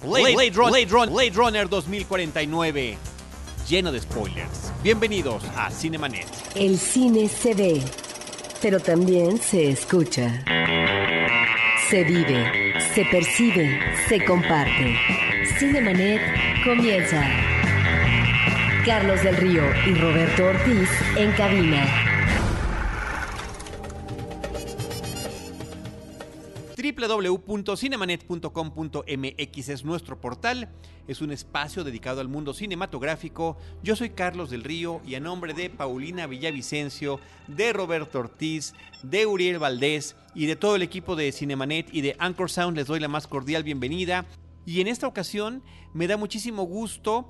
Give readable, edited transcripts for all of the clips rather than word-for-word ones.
Blade Runner 2049, lleno de spoilers. Bienvenidos a Cinemanet. El cine se ve, pero también se escucha. Se vive, se percibe, se comparte. Cinemanet comienza. Carlos del Río y Roberto Ortiz en cabina. www.cinemanet.com.mx es nuestro portal, es un espacio dedicado al mundo cinematográfico. Yo soy Carlos del Río y a nombre de Paulina Villavicencio, de Roberto Ortiz, de Uriel Valdés y de todo el equipo de Cinemanet y de Anchor Sound les doy la más cordial bienvenida. Y en esta ocasión me da muchísimo gusto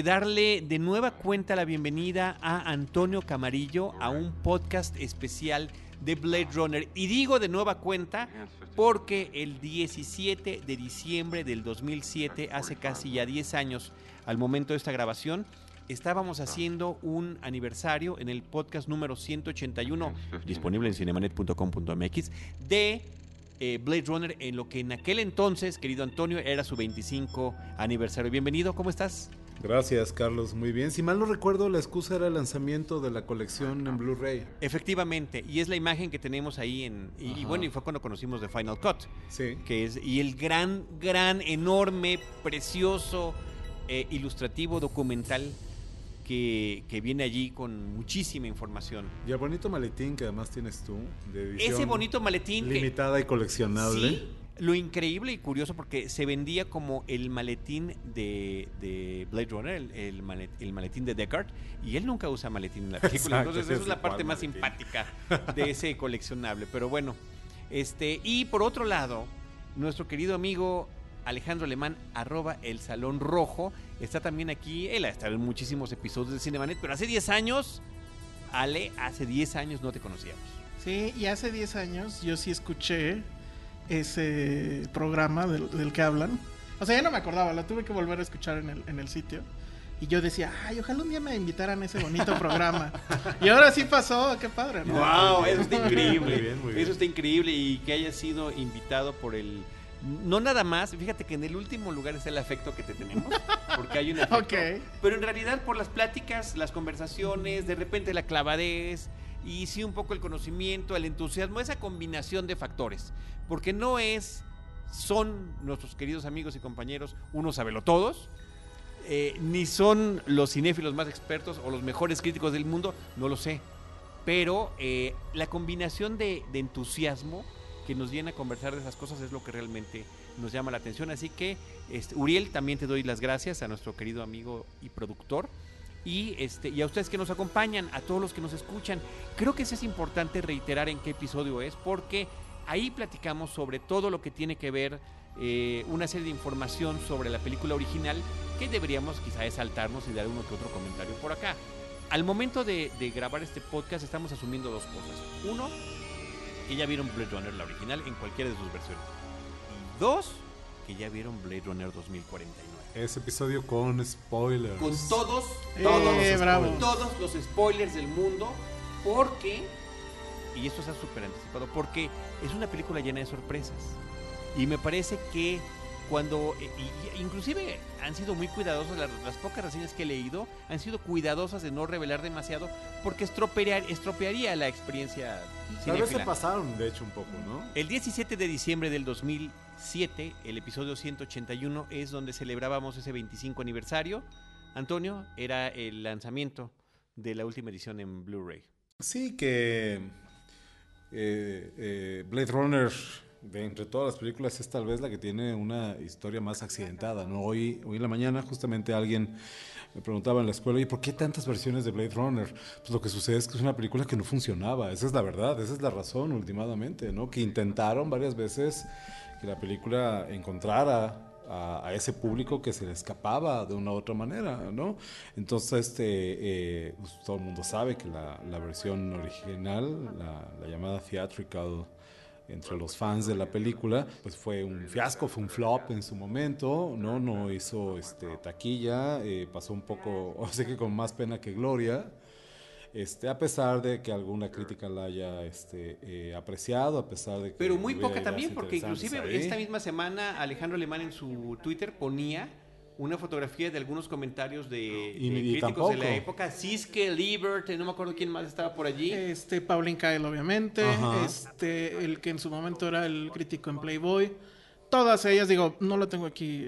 darle de nueva cuenta la bienvenida a Antonio Camarillo a un podcast especial de Blade Runner. Y digo de nueva cuenta porque el 17 de diciembre del 2007, hace casi ya 10 años al momento de esta grabación, estábamos haciendo un aniversario en el podcast número 181, disponible en cinemanet.com.mx, de Blade Runner, en lo que en aquel entonces, querido Antonio, era su 25 aniversario. Bienvenido, ¿cómo estás? Gracias, Carlos, muy bien. Si mal no recuerdo, la excusa era el lanzamiento de la colección en Blu-ray. Efectivamente, y es la imagen que tenemos ahí y bueno, y fue cuando conocimos The Final Cut. Sí. Que es, y el gran, enorme, precioso, ilustrativo documental que viene allí con muchísima información. Y el bonito maletín que además tienes tú, de edición Ese bonito maletín limitada y coleccionable. Sí, lo increíble y curioso porque se vendía como el maletín de Blade Runner, el maletín de Deckard, y él nunca usa maletín en la película. Exacto, entonces esa es la parte más simpática de ese coleccionable. Pero bueno, y por otro lado, nuestro querido amigo Alejandro Alemán, @El Salón Rojo, está también aquí. Él ha estado en muchísimos episodios de Cinemanet, pero hace 10 años, Ale, hace 10 años no te conocíamos. Sí, y hace 10 años yo sí escuché ese programa del que hablan. O sea, ya no me acordaba, lo tuve que volver a escuchar en el sitio. Y yo decía, ay, ojalá un día me invitaran a ese bonito programa. Y ahora sí pasó, qué padre, ¿no? ¡Wow! Eso está increíble. Muy bien, muy bien. Eso está increíble y que haya sido invitado por el... No nada más, fíjate que en el último lugar está el afecto que te tenemos, porque hay un afecto. Okay. Pero en realidad por las pláticas, las conversaciones, de repente la clavadez y sí un poco el conocimiento, el entusiasmo, esa combinación de factores. Porque son nuestros queridos amigos y compañeros unos sabelotodos, ni son los cinéfilos más expertos o los mejores críticos del mundo, no lo sé. Pero la combinación de entusiasmo que nos viene a conversar de esas cosas es lo que realmente nos llama la atención. Así que, Uriel, también te doy las gracias a nuestro querido amigo y productor. Y a ustedes que nos acompañan, a todos los que nos escuchan. Creo que eso es importante reiterar en qué episodio es, porque ahí platicamos sobre todo lo que tiene que ver, una serie de información sobre la película original que deberíamos quizá saltarnos y dar uno que otro comentario por acá. Al momento de grabar este podcast estamos asumiendo dos cosas. Uno, que ya vieron Blade Runner, la original, en cualquiera de sus versiones. Y dos, que ya vieron Blade Runner 2049. Ese episodio con spoilers. Con todos los spoilers del mundo, porque, y esto está súper anticipado, porque es una película llena de sorpresas. Y me parece que cuando, inclusive han sido muy cuidadosos, las pocas reseñas que he leído han sido cuidadosas de no revelar demasiado, porque estropearía la experiencia cinéfila. Tal vez se pasaron, de hecho, un poco, ¿no? El 17 de diciembre del 2007, el episodio 181, es donde celebrábamos ese 25 aniversario. Antonio, era el lanzamiento de la última edición en Blu-ray. Sí, que Blade Runner, de entre todas las películas, es tal vez la que tiene una historia más accidentada, ¿no? Hoy en la mañana justamente alguien me preguntaba en la escuela, ¿y por qué tantas versiones de Blade Runner? Pues lo que sucede es que es una película que no funcionaba, esa es la verdad, esa es la razón últimamente, ¿no? Que intentaron varias veces que la película encontrara a ese público que se le escapaba de una u otra manera, ¿no? Entonces, pues, todo el mundo sabe que la versión original, la llamada theatrical, entre los fans de la película, pues fue un fiasco, fue un flop en su momento, no hizo taquilla, pasó un poco, o sea que con más pena que gloria. A pesar de que alguna crítica la haya apreciado, a pesar de que... Pero muy hubiera poca ideas también, porque interesantes inclusive ahí. esta misma semana Alejandro Alemán en su Twitter ponía una fotografía de algunos comentarios de Y críticos de la tampoco. época. Siske, Liebert, no me acuerdo quién más estaba por allí. Pauline Kael, obviamente. Ajá. El que en su momento era el crítico en Playboy. Todas ellas, digo, no lo tengo aquí,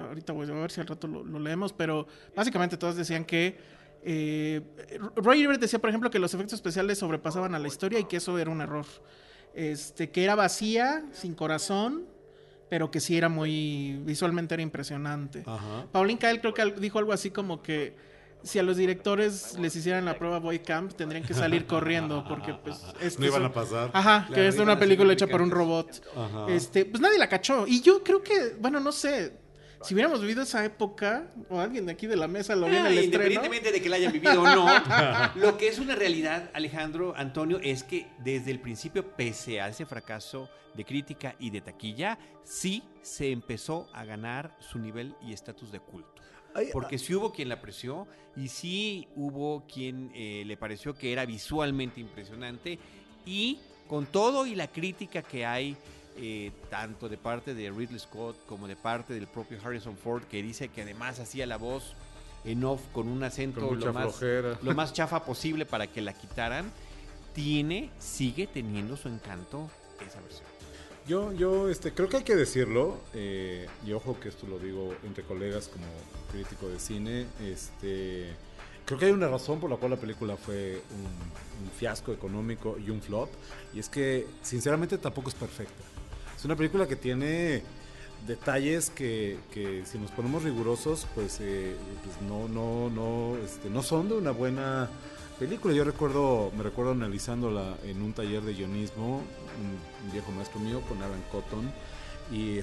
ahorita voy a ver si al rato lo leemos, pero básicamente todas decían que Roy Ebert decía, por ejemplo, que los efectos especiales sobrepasaban a la historia y que eso era un error. Que era vacía, sin corazón, pero que sí era visualmente era impresionante. Ajá. Pauline Kael creo que dijo algo así como que si a los directores les hicieran la prueba Boy Camp, tendrían que salir corriendo, porque pues... No iban a pasar. Ajá, Claro, que es iban una a ser película hecha por un replicantes. robot. Ajá. Pues nadie la cachó. Y yo creo que, bueno, no sé, si hubiéramos vivido esa época, o alguien de aquí de la mesa lo vio en el estreno. Independientemente de que la hayan vivido o no, lo que es una realidad, Alejandro, Antonio, es que desde el principio, pese a ese fracaso de crítica y de taquilla, sí se empezó a ganar su nivel y estatus de culto. Porque sí hubo quien la apreció y sí hubo quien le pareció que era visualmente impresionante, y con todo y la crítica que hay tanto de parte de Ridley Scott como de parte del propio Harrison Ford, que dice que además hacía la voz en off con un acento Con mucha flojera. lo más chafa posible para que la quitaran, sigue teniendo su encanto esa versión. Yo creo que hay que decirlo, y ojo que esto lo digo entre colegas como crítico de cine, creo que hay una razón por la cual la película fue un fiasco económico y un flop, y es que sinceramente tampoco es perfecta. Es una película que tiene detalles que si nos ponemos rigurosos, pues no son de una buena película. Me recuerdo analizándola en un taller de guionismo, un viejo maestro mío con Aaron Cotton, y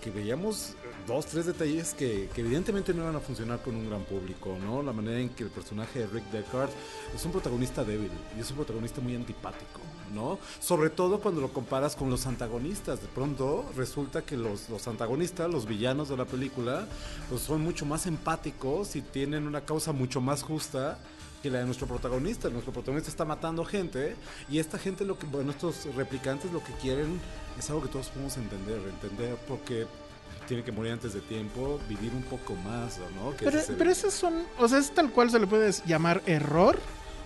que veíamos 2-3 detalles que evidentemente no iban a funcionar con un gran público, ¿no? La manera en que el personaje de Rick Deckard es un protagonista débil y es un protagonista muy antipático, ¿no? Sobre todo cuando lo comparas con los antagonistas. De pronto resulta que los antagonistas, los villanos de la película, pues son mucho más empáticos y tienen una causa mucho más justa que la de nuestro protagonista. Nuestro protagonista está matando gente, y esta gente, estos replicantes lo que quieren es algo que todos podemos entender porque tiene que morir antes de tiempo, vivir un poco más, ¿no? Pero esos son, o sea, es tal cual se le puede llamar error,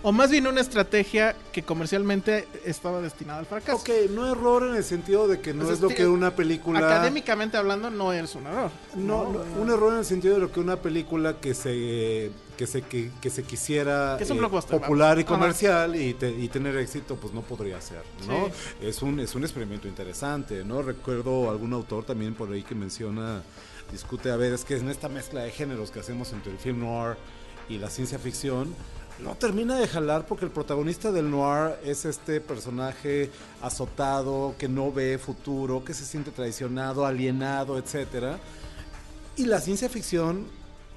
o más bien una estrategia que comercialmente estaba destinada al fracaso. Ok, no error en el sentido de que no Pues es lo que una película... Académicamente hablando no es un error. No, un error en el sentido de lo que una película que se quisiera Que es un blockbuster, popular y vamos. comercial y tener éxito, pues no podría ser, ¿no? Sí. Es un experimento interesante, ¿no? Recuerdo algún autor también por ahí que discute, a ver, es que en esta mezcla de géneros que hacemos entre el film noir y la ciencia ficción, no termina de jalar, porque el protagonista del noir es este personaje azotado, que no ve futuro, que se siente traicionado, alienado, etcétera. Y la ciencia ficción,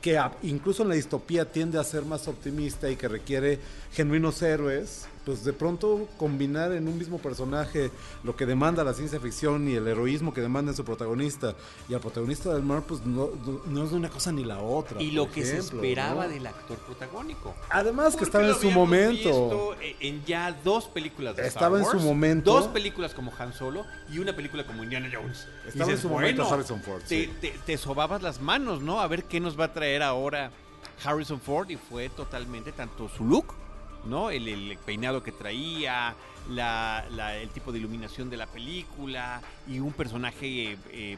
que incluso en la distopía tiende a ser más optimista y que requiere genuinos héroes, pues de pronto combinar en un mismo personaje lo que demanda la ciencia ficción y el heroísmo que demanda en su protagonista y al protagonista del mar, pues no es de una cosa ni la otra. Y lo por que ejemplo, se esperaba ¿no? del actor protagónico. Además que Porque estaba en lo su habíamos momento. visto en ya 2 películas de Estaba Star en Wars, su momento. 2 películas como Han Solo y una película como Indiana Jones. Estaba en su momento Harrison Ford, sí. Te sobabas las manos, ¿no? A ver qué nos va a traer ahora Harrison Ford, y fue totalmente tanto su look, ¿no? El peinado que traía, el tipo de iluminación de la película, y un personaje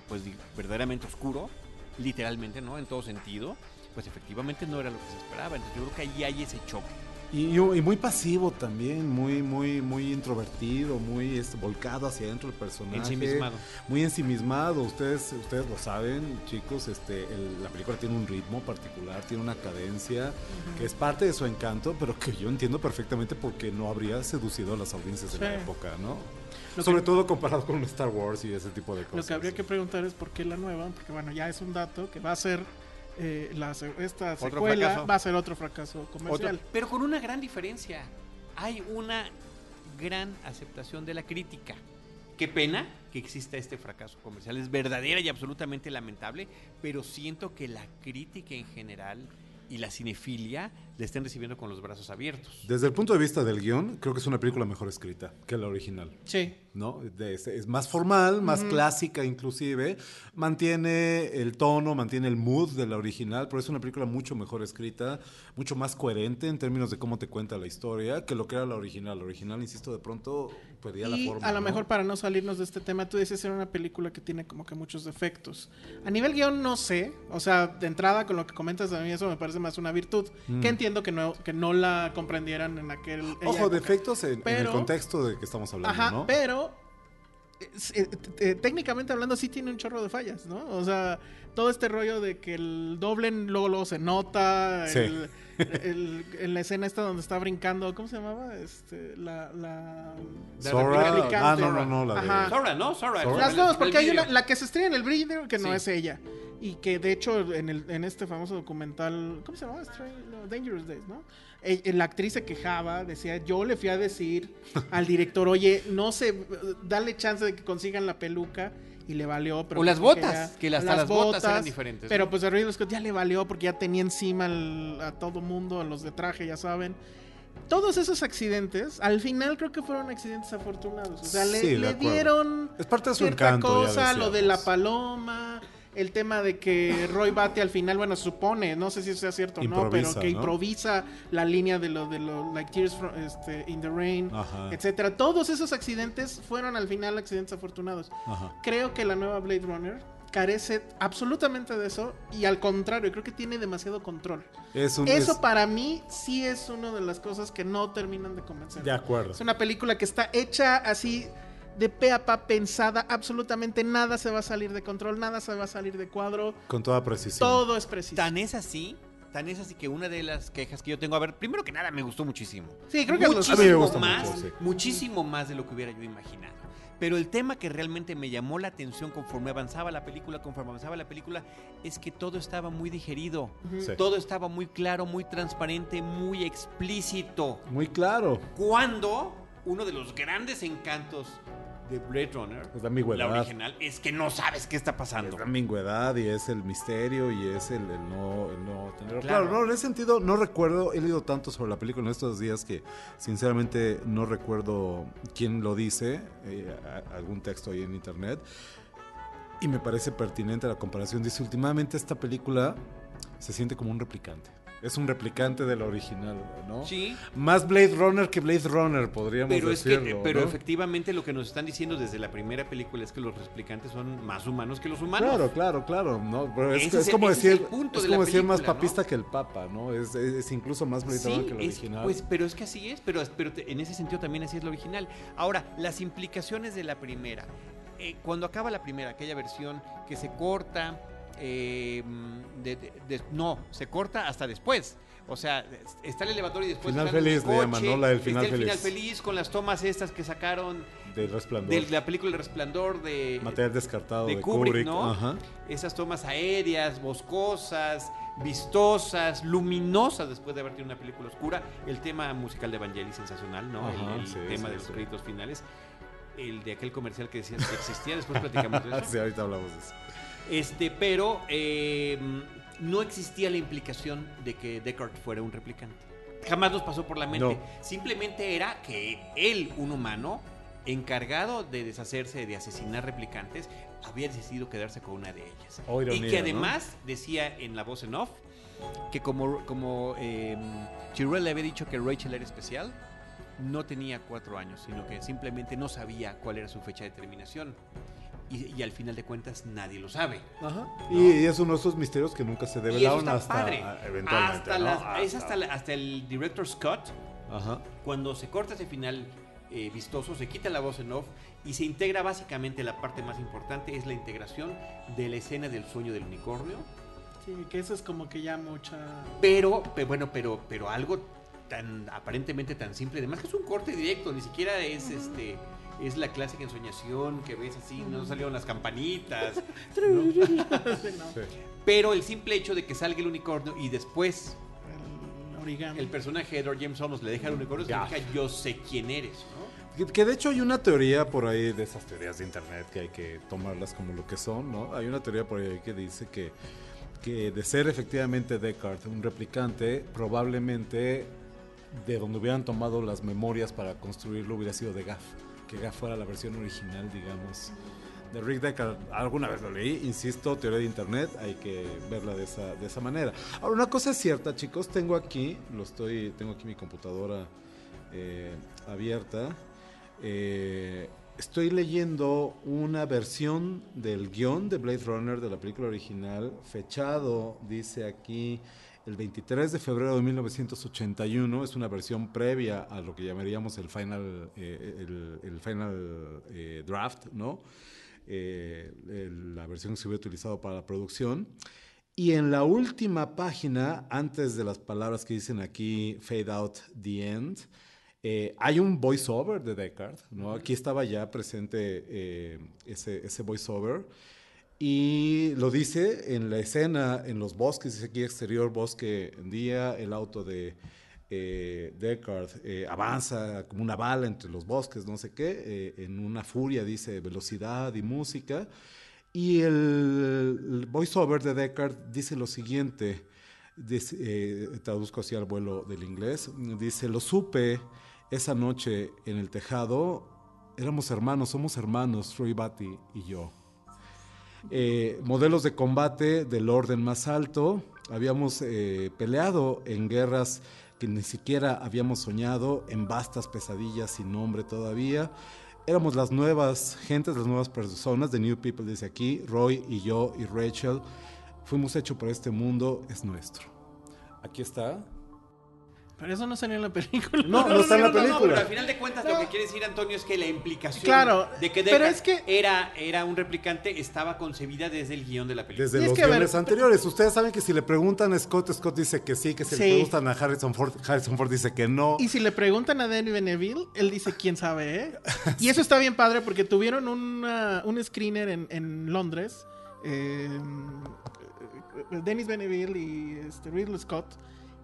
pues verdaderamente oscuro, literalmente, ¿no? En todo sentido, pues efectivamente no era lo que se esperaba. Entonces yo creo que ahí hay ese choque. Y muy pasivo también, muy introvertido, muy volcado hacia adentro del personaje. Ensimismado. Muy ensimismado. Ustedes lo saben, chicos, la película tiene un ritmo particular, tiene una cadencia que es parte de su encanto, pero que yo entiendo perfectamente por qué no habría seducido a las audiencias de la época, ¿no? Sobre todo comparado con Star Wars y ese tipo de cosas. Lo que habría que preguntar es por qué la nueva, porque bueno, ya es un dato que va a ser esta secuela fracaso. va a ser otro fracaso comercial. Pero con una gran diferencia. Hay una gran aceptación de la crítica. Qué pena que exista este fracaso comercial. Es verdadera y absolutamente lamentable, pero siento que la crítica en general y la cinefilia le estén recibiendo con los brazos abiertos. Desde el punto de vista del guión, creo que es una película mejor escrita que la original. Sí. ¿No? Es más formal, más clásica inclusive, mantiene el tono, mantiene el mood de la original, pero es una película mucho mejor escrita, mucho más coherente en términos de cómo te cuenta la historia que lo que era la original. La original, insisto, de pronto perdía la forma. A lo mejor para no salirnos de este tema, tú decías era una película que tiene como que muchos defectos. A nivel guión no sé, o sea, de entrada con lo que comentas a mí eso me parece más una virtud, que entiendo que no la comprendieran en aquel... Ojo, época. defectos en el contexto de que estamos hablando, Ajá, ¿no? pero técnicamente hablando sí tiene un chorro de fallas, ¿no? O sea, todo este rollo de que el doble luego se nota, Sí. en la escena esta donde está brincando, ¿cómo se llamaba? Sora, replicante. no, la de... Ajá. Sora, ¿no? Sora. Las dos, porque hay una una, la que se estrella en el brillo que no Sí. es ella. Y que de hecho en este famoso documental, ¿cómo se llamaba? Dangerous Days, ¿no? La actriz se quejaba, decía, yo le fui a decir al director, oye, dale chance de que consigan la peluca. Y le valió. Pero O las porque botas, ya- que hasta las botas eran diferentes, Pero ¿no? pues a Ridley Scott ya le valió porque ya tenía encima a todo mundo, a los de traje, ya saben. Todos esos accidentes, al final creo que fueron accidentes afortunados. O sea, Sí, de le acuerdo. dieron Es parte de su cierta encanto, ya cosa, lo de la decíamos. paloma, el tema de que Roy Batty al final, bueno, supone, no sé si sea cierto o no, Improvisa, pero que ¿no? improvisa la línea de lo like Tears in the Rain, Ajá. etcétera. Todos esos accidentes fueron al final accidentes afortunados. Ajá. Creo que la nueva Blade Runner carece absolutamente de eso y al contrario, creo que tiene demasiado control. Eso para mí sí es una de las cosas que no terminan de convencer. De acuerdo. Es una película que está hecha así de pe a pa, pensada, absolutamente nada se va a salir de control, nada se va a salir de cuadro, Con toda precisión. todo es preciso. Tan es así que una de las quejas que yo tengo, a ver, primero que nada me gustó muchísimo. Sí, creo que A mí me muchísimo gusta más, mucho, sí. muchísimo más de lo que hubiera yo imaginado. Pero el tema que realmente me llamó la atención conforme avanzaba la película, es que todo estaba muy digerido. Sí. Todo estaba muy claro, muy transparente, muy explícito. Muy claro. Cuando uno de los grandes encantos de Blade Runner, Es la ambigüedad. la original, es que no sabes qué está pasando. Es la ambigüedad y es el misterio y es el no tener... Claro. Claro, no, en ese sentido no recuerdo, he leído tanto sobre la película en estos días que sinceramente no recuerdo quién lo dice, algún texto ahí en internet, y me parece pertinente la comparación. Dice, últimamente esta película se siente como un replicante. Es un replicante de la original, ¿no? Sí. Más Blade Runner que Blade Runner, podríamos Pero decirlo. pero ¿no? efectivamente lo que nos están diciendo desde la primera película es que los replicantes son más humanos que los humanos. Claro, ¿no? Pero Ese es es como el- ese es decir, el punto es de la como decir más película, ¿no? papista que el Papa, ¿no? Es incluso más Blade Runner Sí, que el original. pues, pero es que así es, pero en ese sentido también así es lo original. Ahora, las implicaciones de la primera. Cuando acaba la primera, aquella versión que se corta, no, se corta hasta después. O sea, está el elevador y después Final están en el feliz le llaman, ¿no? La del final está el final feliz. feliz con las tomas estas que sacaron Del Resplandor. de la película El Resplandor de Material descartado de de Kubrick, ¿no? Ajá. Esas tomas aéreas, boscosas, vistosas, luminosas después de haber tenido una película oscura. El tema musical de Vangelis sensacional, ¿no? Ajá, el sí, tema sí, de los sí. créditos finales. El de aquel comercial que decías que existía, después platicamos de eso. Sí, ahorita hablamos de eso. Pero no existía la implicación de que Deckard fuera un replicante. Jamás nos pasó por la mente. No. Simplemente era que él, un humano, encargado de deshacerse, de asesinar replicantes, había decidido quedarse con una de ellas. Oh, ironía, y que ¿no? además decía en la voz en off que como Tyrell le había dicho que Rachel era especial, no tenía 4 años, sino que simplemente no sabía cuál era su fecha de terminación. Y al final de cuentas nadie lo sabe. Ajá. ¿no? Y es uno de esos misterios que nunca se Y eso develaron está hasta padre. eventualmente. Hasta, ¿no? es hasta el director Scott, Ajá. cuando se corta ese final vistoso, se quita la voz en off y se integra básicamente la parte más importante, es la integración de la escena del sueño del unicornio. Sí, que eso es como que ya mucha... Pero algo tan aparentemente tan simple, además que es un corte directo, ni siquiera es es la clásica ensoñación que ves así, no salieron las campanitas, ¿no? Sí. Pero el simple hecho de que salga el unicornio y después El origami. el personaje de Edward James Olmos le deja el unicornio, Ya. significa yo sé quién eres, ¿no? Que de hecho hay una teoría por ahí de esas teorías de internet que hay que tomarlas como lo que son, ¿no? Hay una teoría por ahí que dice que que de ser efectivamente Deckard un replicante, probablemente de donde hubieran tomado las memorias para construirlo hubiera sido de Gaff, que Gaff fuera la versión original, digamos, de Rick Deckard. Alguna vez lo leí, insisto, teoría de internet, hay que verla de esa manera. Ahora, una cosa es cierta, chicos, tengo aquí mi computadora abierta, estoy leyendo una versión del guión de Blade Runner de la película original, fechado, dice aquí, el 23 de febrero de 1981. Es una versión previa a lo que llamaríamos el final draft, ¿no? La versión que se hubiera utilizado para la producción. Y en la última página, antes de las palabras que dicen aquí, fade out the end, hay un voiceover de Deckard, ¿no? Aquí estaba ya presente ese voiceover. Y lo dice en la escena, en los bosques, dice aquí exterior, bosque en día, el auto de Deckard avanza como una bala entre los bosques, no sé qué, en una furia, dice velocidad y música. Y el voiceover de Deckard dice lo siguiente, traduzco así al vuelo del inglés, dice: lo supe esa noche en el tejado, somos hermanos, Troy Batty y yo. Modelos de combate del orden más alto, habíamos peleado en guerras que ni siquiera habíamos soñado, en vastas pesadillas sin nombre todavía. Éramos las nuevas gentes, las nuevas personas, The New People, dice aquí. Roy y yo y Rachel fuimos hechos por este mundo, es nuestro. Aquí está. Pero eso no salió en la película. No está en la película. Pero al final de cuentas lo que quiere decir Antonio es que la implicación de que pero Deckard era un replicante estaba concebida desde el guión de la película. Desde los guiones anteriores. Ustedes saben que si le preguntan a Scott dice que sí, que si le preguntan a Harrison Ford dice que no. Y si le preguntan a Denis Villeneuve, él dice quién sabe, ¿eh? Y eso está bien padre porque tuvieron un screener en Londres, Denis Villeneuve y Ridley Scott,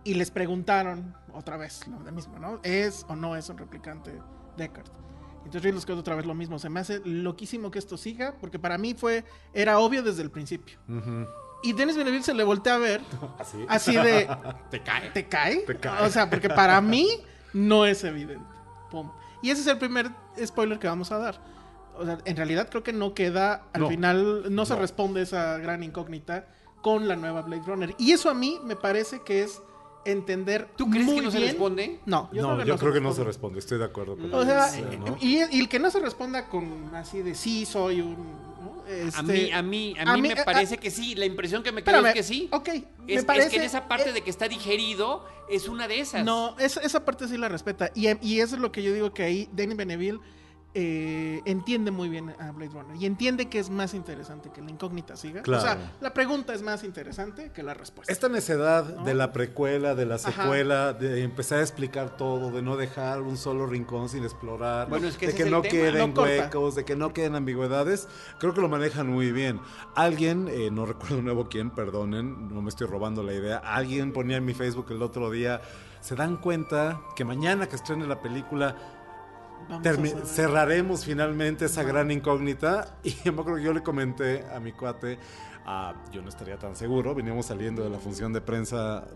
y les preguntaron otra vez lo mismo, ¿no? ¿Es o no es un replicante Deckard? Entonces Ridley Scott otra vez lo mismo. Se me hace loquísimo que esto siga, porque para mí era obvio desde el principio. Uh-huh. Y Denis Villeneuve se le voltea a ver así de... ¿Te cae? O sea, porque para mí no es evidente. Pum. Y ese es el primer spoiler que vamos a dar. O sea, en realidad creo que no queda, al final no se responde esa gran incógnita con la nueva Blade Runner. Y eso a mí me parece que es entender. ¿Tú crees muy que no se bien. responde? No, yo creo que no se responde, estoy de acuerdo con o sea, ¿no? y el que no se responda con así de sí soy un, ¿no? A mí me parece que sí, la impresión que me queda es que sí. Ok, me parece, es que en esa parte de que está digerido es una de esas. No, esa parte sí la respeta, y eso es lo que yo digo, que ahí Denis Villeneuve entiende muy bien a Blade Runner y entiende que es más interesante que la incógnita siga. Claro. O sea, la pregunta es más interesante que la respuesta. Esta necedad, ¿no?, de la precuela, de la secuela, de empezar a explicar todo, de no dejar un solo rincón sin explorar, bueno, es que de que no queden huecos, de que no queden ambigüedades, creo que lo manejan muy bien. Alguien, no recuerdo de nuevo quién, perdonen, no me estoy robando la idea, alguien ponía en mi Facebook el otro día: ¿se dan cuenta que mañana que estrene la película cerraremos finalmente esa gran incógnita? Y yo me acuerdo que yo le comenté a mi cuate, yo no estaría tan seguro, veníamos saliendo de la función de prensa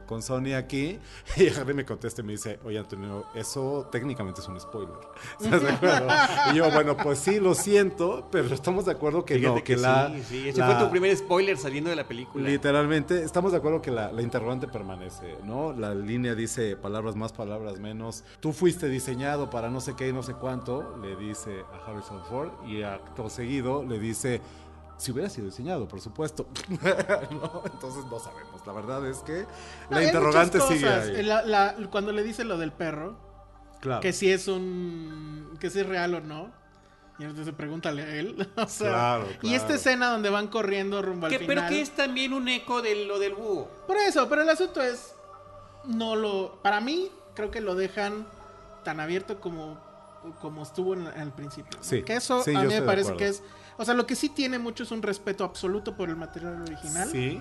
con Sony aquí, y Harry me contesta y me dice: oye, Antonio, eso técnicamente es un spoiler. ¿Estás de acuerdo? Y yo, bueno, pues sí, lo siento, pero estamos de acuerdo que fíjate no, que sí, ese fue tu primer spoiler saliendo de la película. Literalmente, estamos de acuerdo que la interrogante permanece, ¿no? La línea dice palabras más, palabras menos. Tú fuiste diseñado para no sé qué y no sé cuánto, le dice a Harrison Ford, y acto seguido le dice: si hubiera sido diseñado, por supuesto. ¿No? Entonces no sabemos. La verdad es que la interrogante sigue ahí. Cuando le dice lo del perro, claro, que si es real o no, y entonces pregúntale a él. O sea, claro. Y esta escena donde van corriendo rumbo al final. Pero que es también un eco de lo del búho. Por eso, pero el asunto es, para mí, creo que lo dejan tan abierto como estuvo al principio, ¿no? Sí, que eso sí, a mí me parece que que es, o sea, lo que sí tiene mucho es un respeto absoluto por el material original. Sí.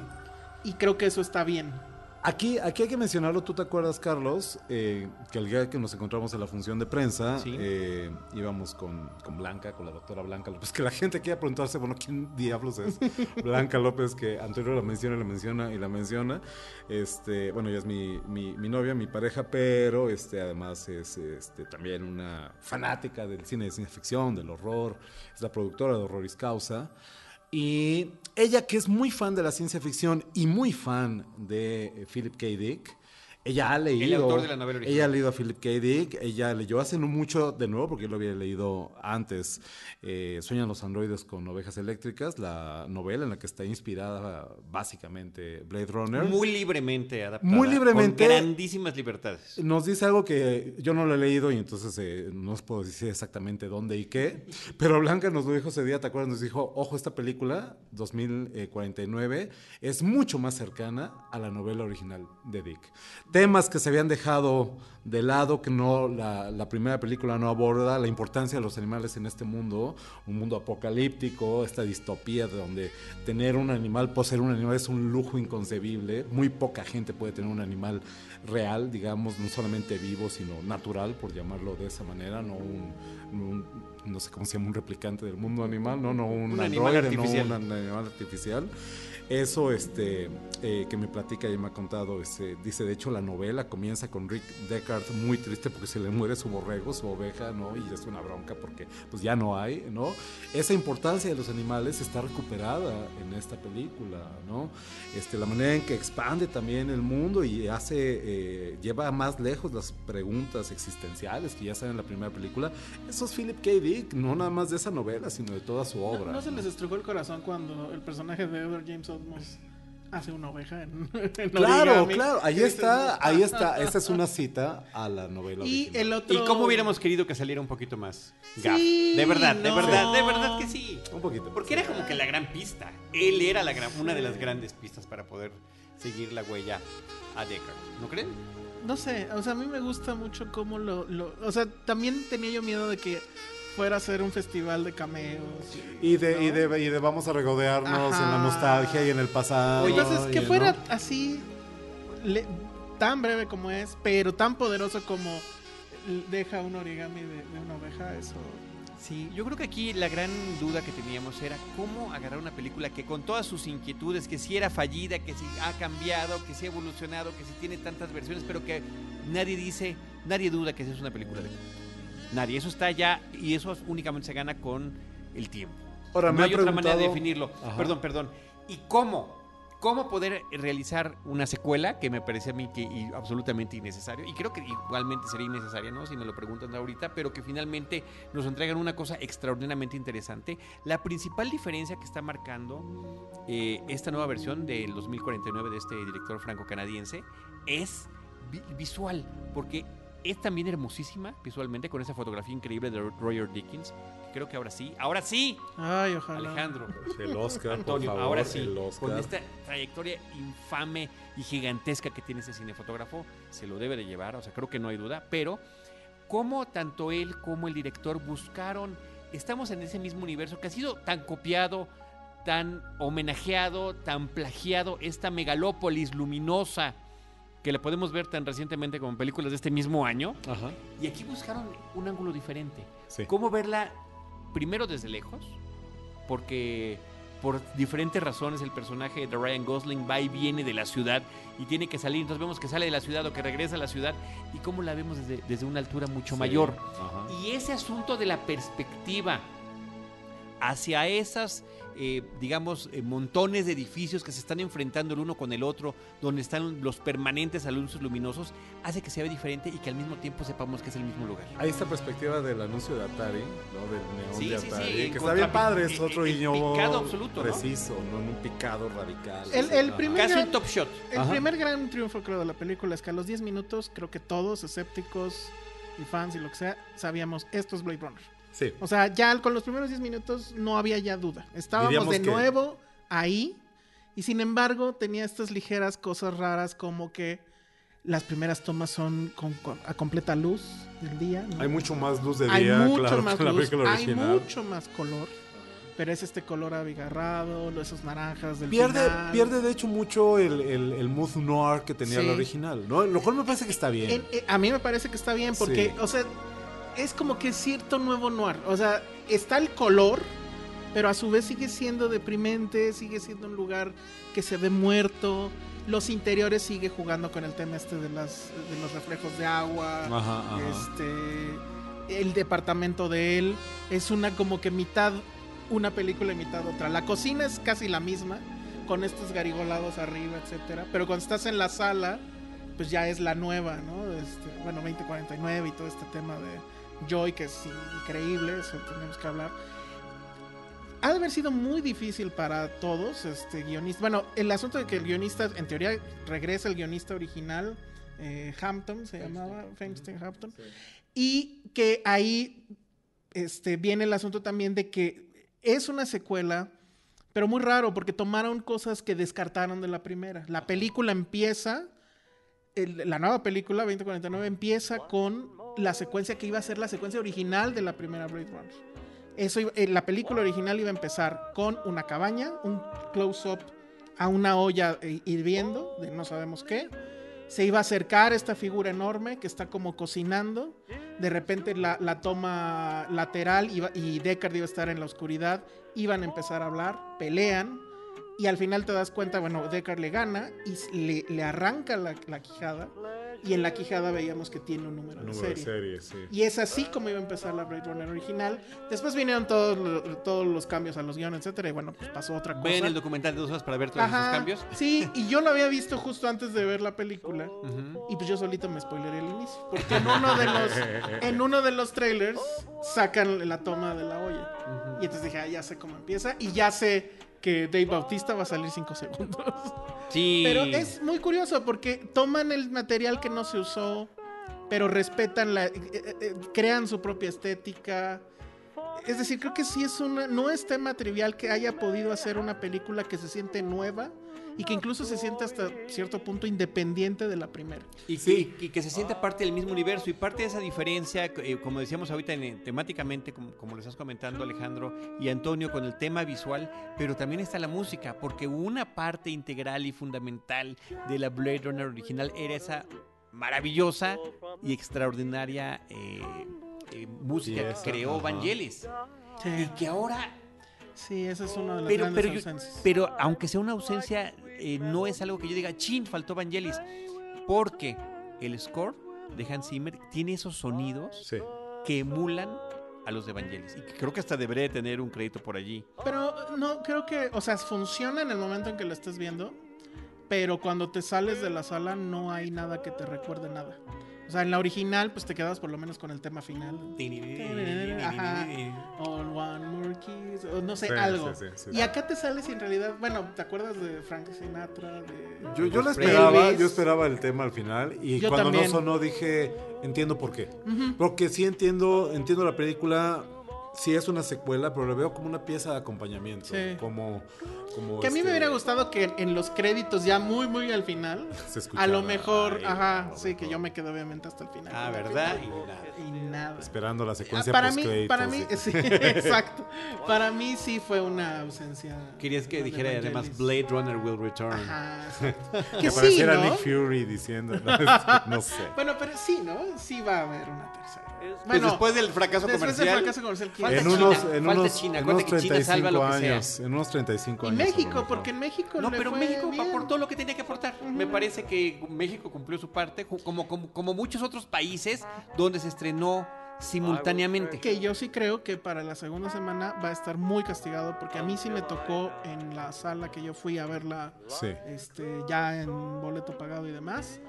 Y creo que eso está bien. Aquí hay que mencionarlo, ¿tú te acuerdas, Carlos? Que el día que nos encontramos en la función de prensa, Sí. íbamos con Blanca, con la doctora Blanca López, que la gente quiere preguntarse, bueno, ¿quién diablos es Blanca López? Que Antonio la menciona. Bueno, ella es mi novia, mi pareja, pero además es también una fanática del cine de ciencia ficción, del horror, es la productora de Horroris Causa. Y ella, que es muy fan de la ciencia ficción y muy fan de Philip K. Dick, ella ha leído... El autor de la novela original. Ella ha leído a Philip K. Dick, ella leyó hace no mucho, de nuevo, porque yo lo había leído antes, Sueñan los androides con ovejas eléctricas, la novela en la que está inspirada básicamente Blade Runner. Muy libremente adaptada. Muy libremente. Con grandísimas libertades. Nos dice algo que yo no lo he leído y entonces no os puedo decir exactamente dónde y qué, pero Blanca nos lo dijo ese día, ¿te acuerdas? Nos dijo, ojo, esta película, 2049, es mucho más cercana a la novela original de Dick. Temas que se habían dejado de lado, que no la primera película no aborda, la importancia de los animales en este mundo, un mundo apocalíptico, esta distopía de donde tener un animal, poseer un animal es un lujo inconcebible, muy poca gente puede tener un animal real, digamos, no solamente vivo, sino natural, por llamarlo de esa manera, no no sé cómo se llama, un replicante del mundo animal, no un animal androide, artificial. no un animal artificial. Eso que me platica y me ha contado, dice, de hecho la novela comienza con Rick Deckard muy triste porque se le muere su borrego, su oveja, ¿no? Y es una bronca porque pues ya no hay, ¿no? Esa importancia de los animales está recuperada en esta película, ¿no? La manera en que expande también el mundo y lleva más lejos las preguntas existenciales que ya están en la primera película. Eso es Philip K. Dick, no nada más de esa novela, sino de toda su obra. ¿No se les estrujó el corazón cuando el personaje de Edward James Olmos hace una oveja en Claro, origami? claro, ahí está. Esa es una cita a la novela Y original. el otro... ¿Y cómo hubiéramos querido que saliera un poquito más gaff? Sí, De verdad no. que sí. Un poquito. Porque era como que la gran pista. Él era una de las grandes pistas para poder seguir la huella a Deckard. ¿No creen? No sé, o sea, a mí me gusta mucho cómo o sea, también tenía yo miedo de que fuera a ser un festival de cameos. Y de vamos a regodearnos Ajá. en la nostalgia y en el pasado. Entonces, que y, fuera ¿no? así, tan breve como es, pero tan poderoso como deja un origami de una oveja, eso... Sí, yo creo que aquí la gran duda que teníamos era cómo agarrar una película que con todas sus inquietudes, que si era fallida, que si ha cambiado, que si ha evolucionado, que si tiene tantas versiones, pero que nadie duda que esa es una película de culto. Nadie, eso está ya y eso únicamente se gana con el tiempo. Ahora, No me hay han otra manera de preguntado- definirlo. Ajá. Perdón. ¿Y cómo? ¿Cómo poder realizar una secuela que me parece a mí que absolutamente innecesario? Y creo que igualmente sería innecesaria, ¿no? Si me lo preguntan ahorita, pero que finalmente nos entregan una cosa extraordinariamente interesante. La principal diferencia que está marcando esta nueva versión del 2049 de este director franco-canadiense es visual, porque es también hermosísima visualmente con esa fotografía increíble de Roger Dickens. Creo que ahora sí. Ay, ojalá. Alejandro, El Oscar, Antonio, por favor, ahora sí, el Oscar. con esta trayectoria infame y gigantesca que tiene ese cinefotógrafo, se lo debe de llevar, o sea, creo que no hay duda, pero cómo tanto él como el director buscaron, estamos en ese mismo universo que ha sido tan copiado, tan homenajeado, tan plagiado, esta megalópolis luminosa que la podemos ver tan recientemente como en películas de este mismo año, Ajá. y aquí buscaron un ángulo diferente. Sí. ¿Cómo verla primero desde lejos? Porque por diferentes razones el personaje de Ryan Gosling va y viene de la ciudad y tiene que salir. Entonces vemos que sale de la ciudad o que regresa a la ciudad y cómo la vemos desde una altura mucho Sí. mayor. Ajá. Y ese asunto de la perspectiva hacia esas, montones de edificios que se están enfrentando el uno con el otro, donde están los permanentes anuncios luminosos, hace que sea diferente y que al mismo tiempo sepamos que es el mismo lugar. Hay esta perspectiva del anuncio de Atari, ¿no? Del neón Sí, de sí, Atari, sí, que en está bien padre, es contra- otro el guiño picado absoluto, ¿no? preciso, ¿no? En un picado radical. El Ajá. primer- Casi un top shot. El Ajá. primer gran triunfo, creo, de la película es que a los 10 minutos, creo que todos, escépticos y fans y lo que sea, sabíamos, esto es Blade Runner. Sí. O sea, ya con los primeros 10 minutos no había ya duda. Estábamos Diríamos de que- nuevo ahí y sin embargo tenía estas ligeras cosas raras como que las primeras tomas son a completa luz del día, ¿no? Hay mucho más luz de Hay día, mucho claro, más que en la luz, película hay original. mucho más color. pero es este color abigarrado, esos naranjas del Pierde final. de hecho mucho el mood noir que tenía Sí. la original, ¿no? Lo cual me parece que está bien. A mí me parece que está bien porque, Sí. o sea, es como que cierto nuevo noir. O sea, está el color, pero a su vez sigue siendo deprimente, sigue siendo un lugar que se ve muerto. Los interiores sigue jugando con el tema de los reflejos de agua. Ajá. El departamento de él es una como que mitad una película y mitad otra. La cocina es casi la misma, con estos garigolados arriba, etcétera. Pero cuando estás en la sala, pues ya es la nueva, ¿no? 2049 y todo este tema de Joy, que es increíble, eso tenemos que hablar. Ha de haber sido muy difícil para todos, guionistas. Bueno, el asunto de que el guionista, en teoría, regresa el guionista original, Hampton se llamaba, Feinstein Hampton, y que ahí viene el asunto también de que es una secuela, pero muy raro, porque tomaron cosas que descartaron de la primera. La película empieza, la nueva película, 2049, empieza con la secuencia que iba a ser la secuencia original de la primera Blade Runner. La película original iba a empezar con una cabaña, un close-up a una olla hirviendo, de no sabemos qué. Se iba a acercar esta figura enorme que está como cocinando. De repente la toma lateral y Deckard iba a estar en la oscuridad. Iban a empezar a hablar, pelean. Y al final te das cuenta, bueno, Deckard le gana y le arranca la quijada. Y en la quijada veíamos que tiene un número de serie. Sí. Y es así como iba a empezar la Blade Runner original. Después vinieron todos los cambios a los guiones, etcétera. Y bueno, pues pasó otra cosa. Ven el documental de 2 horas para ver todos esos cambios. Sí, y yo lo había visto justo antes de ver la película. Y pues yo solito me spoileré el inicio. Porque en uno de los trailers sacan la toma de la olla. Y entonces dije, ya sé cómo empieza. Y ya sé que Dave Bautista va a salir 5 segundos. Sí. Pero es muy curioso porque toman el material que no se usó, pero respetan crean su propia estética. Es decir, creo que sí no es tema trivial que haya podido hacer una película que se siente nueva y que incluso se siente hasta cierto punto independiente de la primera. Y que se sienta parte del mismo universo y parte de esa diferencia, como decíamos ahorita temáticamente, como lo estás comentando Alejandro y Antonio, con el tema visual, pero también está la música, porque una parte integral y fundamental de la Blade Runner original era esa maravillosa y extraordinaria música que creó Vangelis. Sí. Y que ahora... Sí, esa es una de las grandes ausencias. Pero aunque sea una ausencia, no es algo que yo diga, chin, faltó Vangelis. Porque el score de Hans Zimmer tiene esos sonidos que emulan a los de Vangelis. Y que creo que hasta debería de tener un crédito por allí. Pero no, creo que, o sea, funciona en el momento en que lo estés viendo, pero cuando te sales de la sala no hay nada que te recuerde nada. O sea, en la original, pues te quedabas por lo menos con el tema final. Ajá. All one more kiss. O no sé, algo. Sí. Y acá te sales y en realidad, bueno, ¿te acuerdas de Frank Sinatra? Yo lo esperaba el tema al final. Y yo cuando también. no sonó dije, entiendo por qué. Porque sí entiendo la película. Sí es una secuela, pero lo veo como una pieza de acompañamiento. Sí. Como que a mí me hubiera gustado que en los créditos ya muy muy al final se escuchara, a lo mejor, que yo me quedé obviamente hasta el final. Ah, ¿verdad? Y nada. Esperando la secuencia Para post-créditos. mí, sí, exacto. Para mí sí fue una ausencia. Querías que dijera Vangelis. además Blade Runner will return. Ajá, exacto. Que Que apareciera sí, ¿no? Nick Fury diciendo, no sé. Bueno, pero sí, ¿no? Sí va a haber una tercera. Pues después del fracaso comercial. ¿quién? En Falta China. unos Acuérdate que China salva lo que 35 sea. años. En unos 35 Y años. México, porque en México No, le pero fue México bien. aportó lo que tenía que aportar. Me parece que México cumplió su parte, como muchos otros países donde se estrenó simultáneamente. Que yo sí creo que para la segunda semana va a estar muy castigado, porque a mí sí me tocó en la sala que yo fui a verla, Sí. ya en boleto pagado y demás,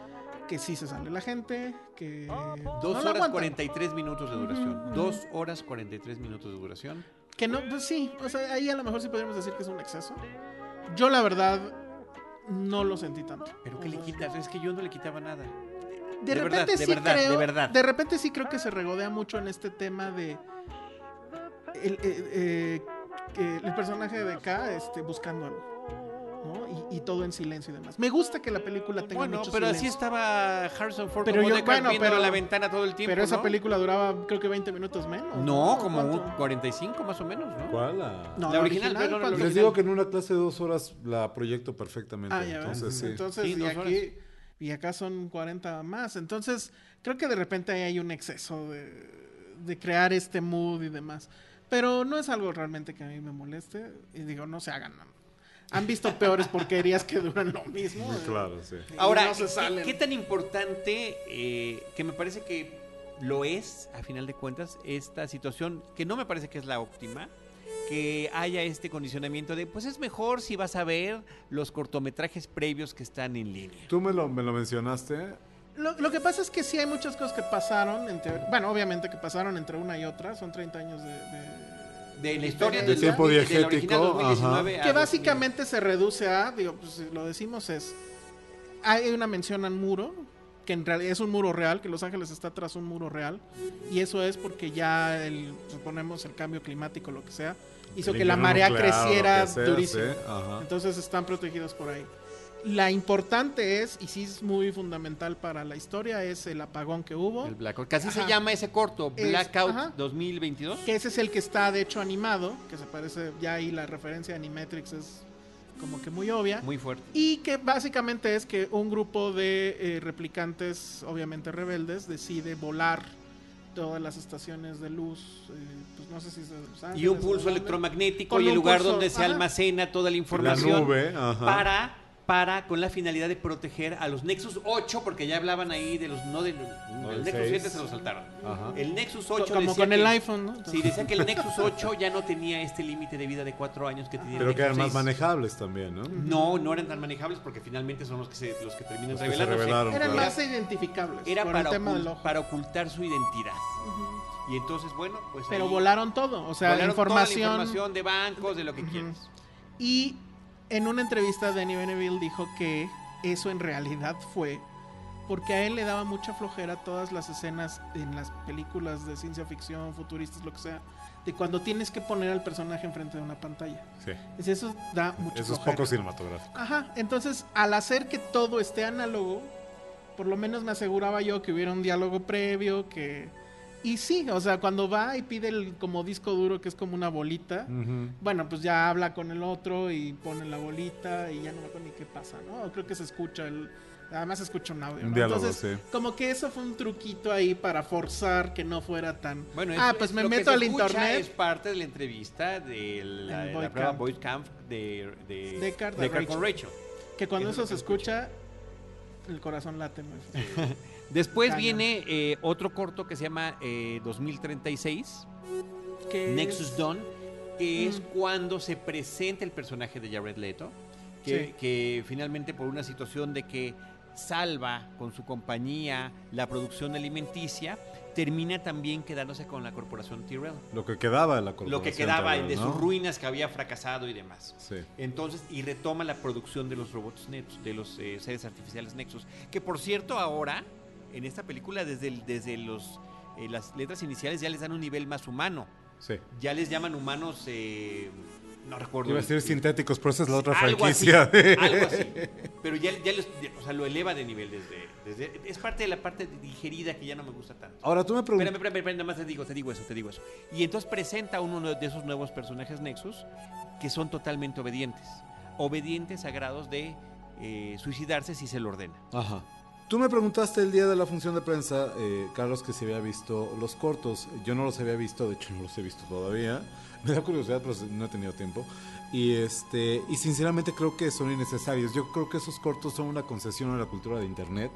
que sí se sale la gente, que 2 no la horas aguantan. 43 minutos de duración. 2 horas 43 minutos de duración. Que no, pues sí, o sea, ahí a lo mejor sí podríamos decir que es un exceso. Yo la verdad no lo sentí tanto. ¿Pero qué le quitas? Es que yo no le quitaba nada. De repente verdad, sí de verdad, creo, de verdad. de repente sí creo que se regodea mucho en este tema de el personaje de K buscando algo. ¿no? Y todo en silencio y demás. Me gusta que la película tenga Bueno, mucho pero así silencio. estaba Harrison Ford Pero como yo- Deckard bueno, viendo pero- la ventana todo el tiempo, Pero esa ¿no? película duraba creo que 20 minutos menos. No, como ¿Cuánto? 45 más o menos, ¿no? ¿Cuál? No, La original, perdón, la ¿cuánto? original. Les digo que en una clase de 2 horas la proyecto perfectamente. Ah, ya ves. Entonces, sí. Entonces, Sí, y 2 horas. aquí y acá son 40 más. Entonces, creo que de repente ahí hay un exceso de crear este mood y demás. Pero no es algo realmente que a mí me moleste. Y digo, no se hagan. Han visto peores porquerías que duran lo mismo. Muy claro, sí. Y Ahora, no se salen. ¿qué tan importante, que me parece que lo es, a final de cuentas, esta situación, que no me parece que es la óptima, que haya este condicionamiento de, pues es mejor si vas a ver los cortometrajes previos que están en línea? Tú me lo mencionaste. Lo que pasa es que sí hay muchas cosas que pasaron, bueno, obviamente que pasaron entre una y otra, son 30 años De la historia De del tiempo de la diegético, original 2019 ajá. a que 2000. básicamente se reduce a, digo, pues si lo decimos hay una mención al muro, que en realidad es un muro real, que Los Ángeles está tras un muro real, y eso es porque ya suponemos el cambio climático, lo que sea, hizo El que la invierno marea nuclear, creciera lo que sea, durísimo. sí, ajá. Entonces están protegidos por ahí. La importante es, y sí es muy fundamental para la historia, es el apagón que hubo. El Blackout. Casi Ajá. se llama ese corto, Es- Blackout ajá. 2022. Que ese es el que está de hecho animado, que se parece, ya ahí la referencia a Animatrix es como que muy obvia. Muy fuerte. Y que básicamente es que un grupo de replicantes, obviamente rebeldes, decide volar todas las estaciones de luz, pues no sé si es de Los Ángeles Y un o pulso dónde. electromagnético Con y el un lugar pulso, donde se ajá. almacena toda la La información nube, ajá. para con la finalidad de proteger a los Nexus 8, porque ya hablaban ahí de los no del del Nexus 7 6. se lo saltaron. Ajá. El Nexus 8 Como decía con el que- iPhone, ¿no? Sí, decía que el Nexus 8 ya no tenía este límite de vida de 4 años que tenía Pero el que eran Nexus más 6. manejables también, ¿no? No eran tan manejables porque finalmente son los que terminan Los que se revelándose. revelaron, Eran claro. más identificables Era por para, el tema del ojo. para ocultar su identidad. Y entonces, bueno, pues Pero ahí volaron todo, o sea, volaron toda la información. información de bancos, de lo que quieras. Y en una entrevista Denis Villeneuve dijo que eso en realidad fue porque a él le daba mucha flojera todas las escenas en las películas de ciencia ficción, futuristas, lo que sea, de cuando tienes que poner al personaje enfrente de una pantalla. Sí. Eso da mucha Eso es flojera. poco cinematográfico. Ajá, entonces al hacer que todo esté análogo, por lo menos me aseguraba yo que hubiera un diálogo previo, y sí, o sea, cuando va y pide el como disco duro que es como una bolita, Ujú. bueno, pues ya habla con el otro y pone la bolita y ya no me acuerdo ni qué pasa, ¿no? Creo que se escucha además se escucha un audio, Un ¿no? diálogo, Entonces, sí. como que eso fue un truquito ahí para forzar que no fuera tan... Bueno, pues me lo que meto se al escucha internet. Es parte de la entrevista de la Boy prueba Camp. Boy Camp de Deckard a Deckard con Rachel. Que cuando Eso eso es se lo que se escucha, el corazón late muy fuerte. Después Cañón. viene otro corto que se llama 2036, Que Nexus es- Dawn, que es cuando se presenta el personaje de Jared Leto, Sí. que finalmente por una situación de que salva con su compañía la producción alimenticia, termina también quedándose con la corporación Tyrell. Lo que quedaba de la corporación. Lo que quedaba Tyrell, de ¿no? sus ruinas que había fracasado y demás. Sí. Entonces, y retoma la producción de los robots Nexus, de los seres artificiales Nexus, que por cierto ahora, en esta película, desde las letras iniciales ya les dan un nivel más humano. Sí. Ya les llaman humanos, no recuerdo. Iba a decir sintéticos, pero esa es la otra algo así, franquicia. algo así. Pero o sea, lo eleva de nivel desde es parte de la parte digerida que ya no me gusta tanto. Ahora tú me preguntas. Espérame, nada más te digo eso. Y entonces presenta uno de esos nuevos personajes Nexus que son totalmente obedientes a grados de suicidarse si se lo ordena. Ajá. Tú me preguntaste el día de la función de prensa, Carlos, que si había visto los cortos. Yo no los había visto, de hecho no los he visto todavía. Me da curiosidad, pero no he tenido tiempo. Y sinceramente creo que son innecesarios. Yo creo que esos cortos son una concesión a la cultura de internet,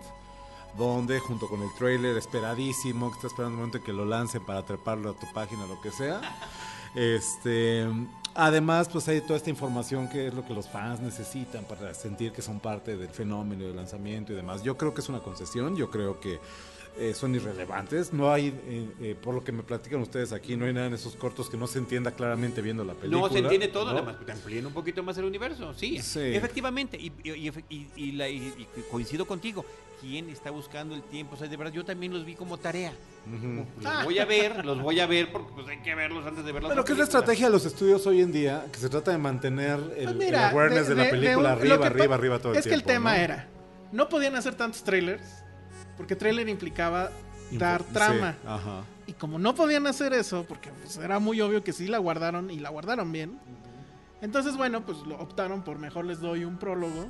donde junto con el trailer esperadísimo, que está esperando el momento en que lo lancen para treparlo a tu página, lo que sea. Además, pues hay toda esta información que es lo que los fans necesitan para sentir que son parte del fenómeno del lanzamiento y demás. Yo creo que es una concesión, yo creo que son irrelevantes. No hay, por lo que me platican ustedes aquí, no hay nada en esos cortos que no se entienda claramente viendo la película. No, se entiende todo, ¿no? nada más que te amplíen un poquito más el universo. Sí, Sí. efectivamente. Y coincido contigo. ¿Quién está buscando el tiempo? O sea, de verdad, yo también los vi como tarea. Ujú. Los voy a ver porque pues hay que verlos antes de verlos. Pero ¿qué es la estrategia de los estudios hoy en día? Que se trata de mantener el Mira, awareness de la película lo que arriba todo el tiempo. Es que el tema ¿no? era, no podían hacer tantos trailers, porque trailer implicaba dar trama. Sí, ajá. Y como no podían hacer eso, porque pues, era muy obvio que sí la guardaron y la guardaron bien, entonces bueno, pues lo optaron por mejor les doy un prólogo.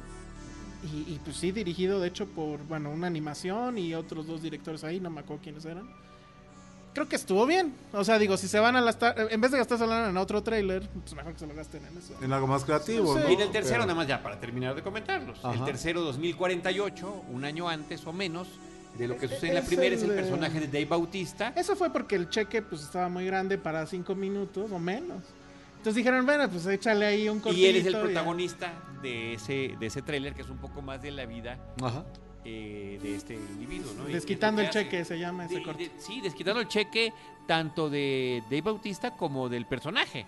Y pues sí, dirigido de hecho por, bueno, una animación y otros 2 directores ahí, no me acuerdo quiénes eran. Creo que estuvo bien. O sea, digo, si se van a gastar, en vez de gastarse en otro trailer, pues mejor que se lo gasten en eso. En algo más creativo, Sí. ¿no? Y en el tercero, Pero- nada más ya para terminar de comentarlos. Ajá. El tercero, 2048, un año antes o menos de lo que sucede en la Es primera, es el el, personaje de Dave Bautista. Eso fue porque el cheque pues estaba muy grande para 5 minutos o menos. Entonces dijeron, bueno, pues échale ahí un cortito. Y él es el ya. protagonista de ese tráiler, que es un poco más de la vida Ajá. de este individuo, ¿no? Y Desquitando es el lo que cheque, hace. se llama ese corto. Sí, desquitando el cheque tanto de Dave Bautista como del personaje.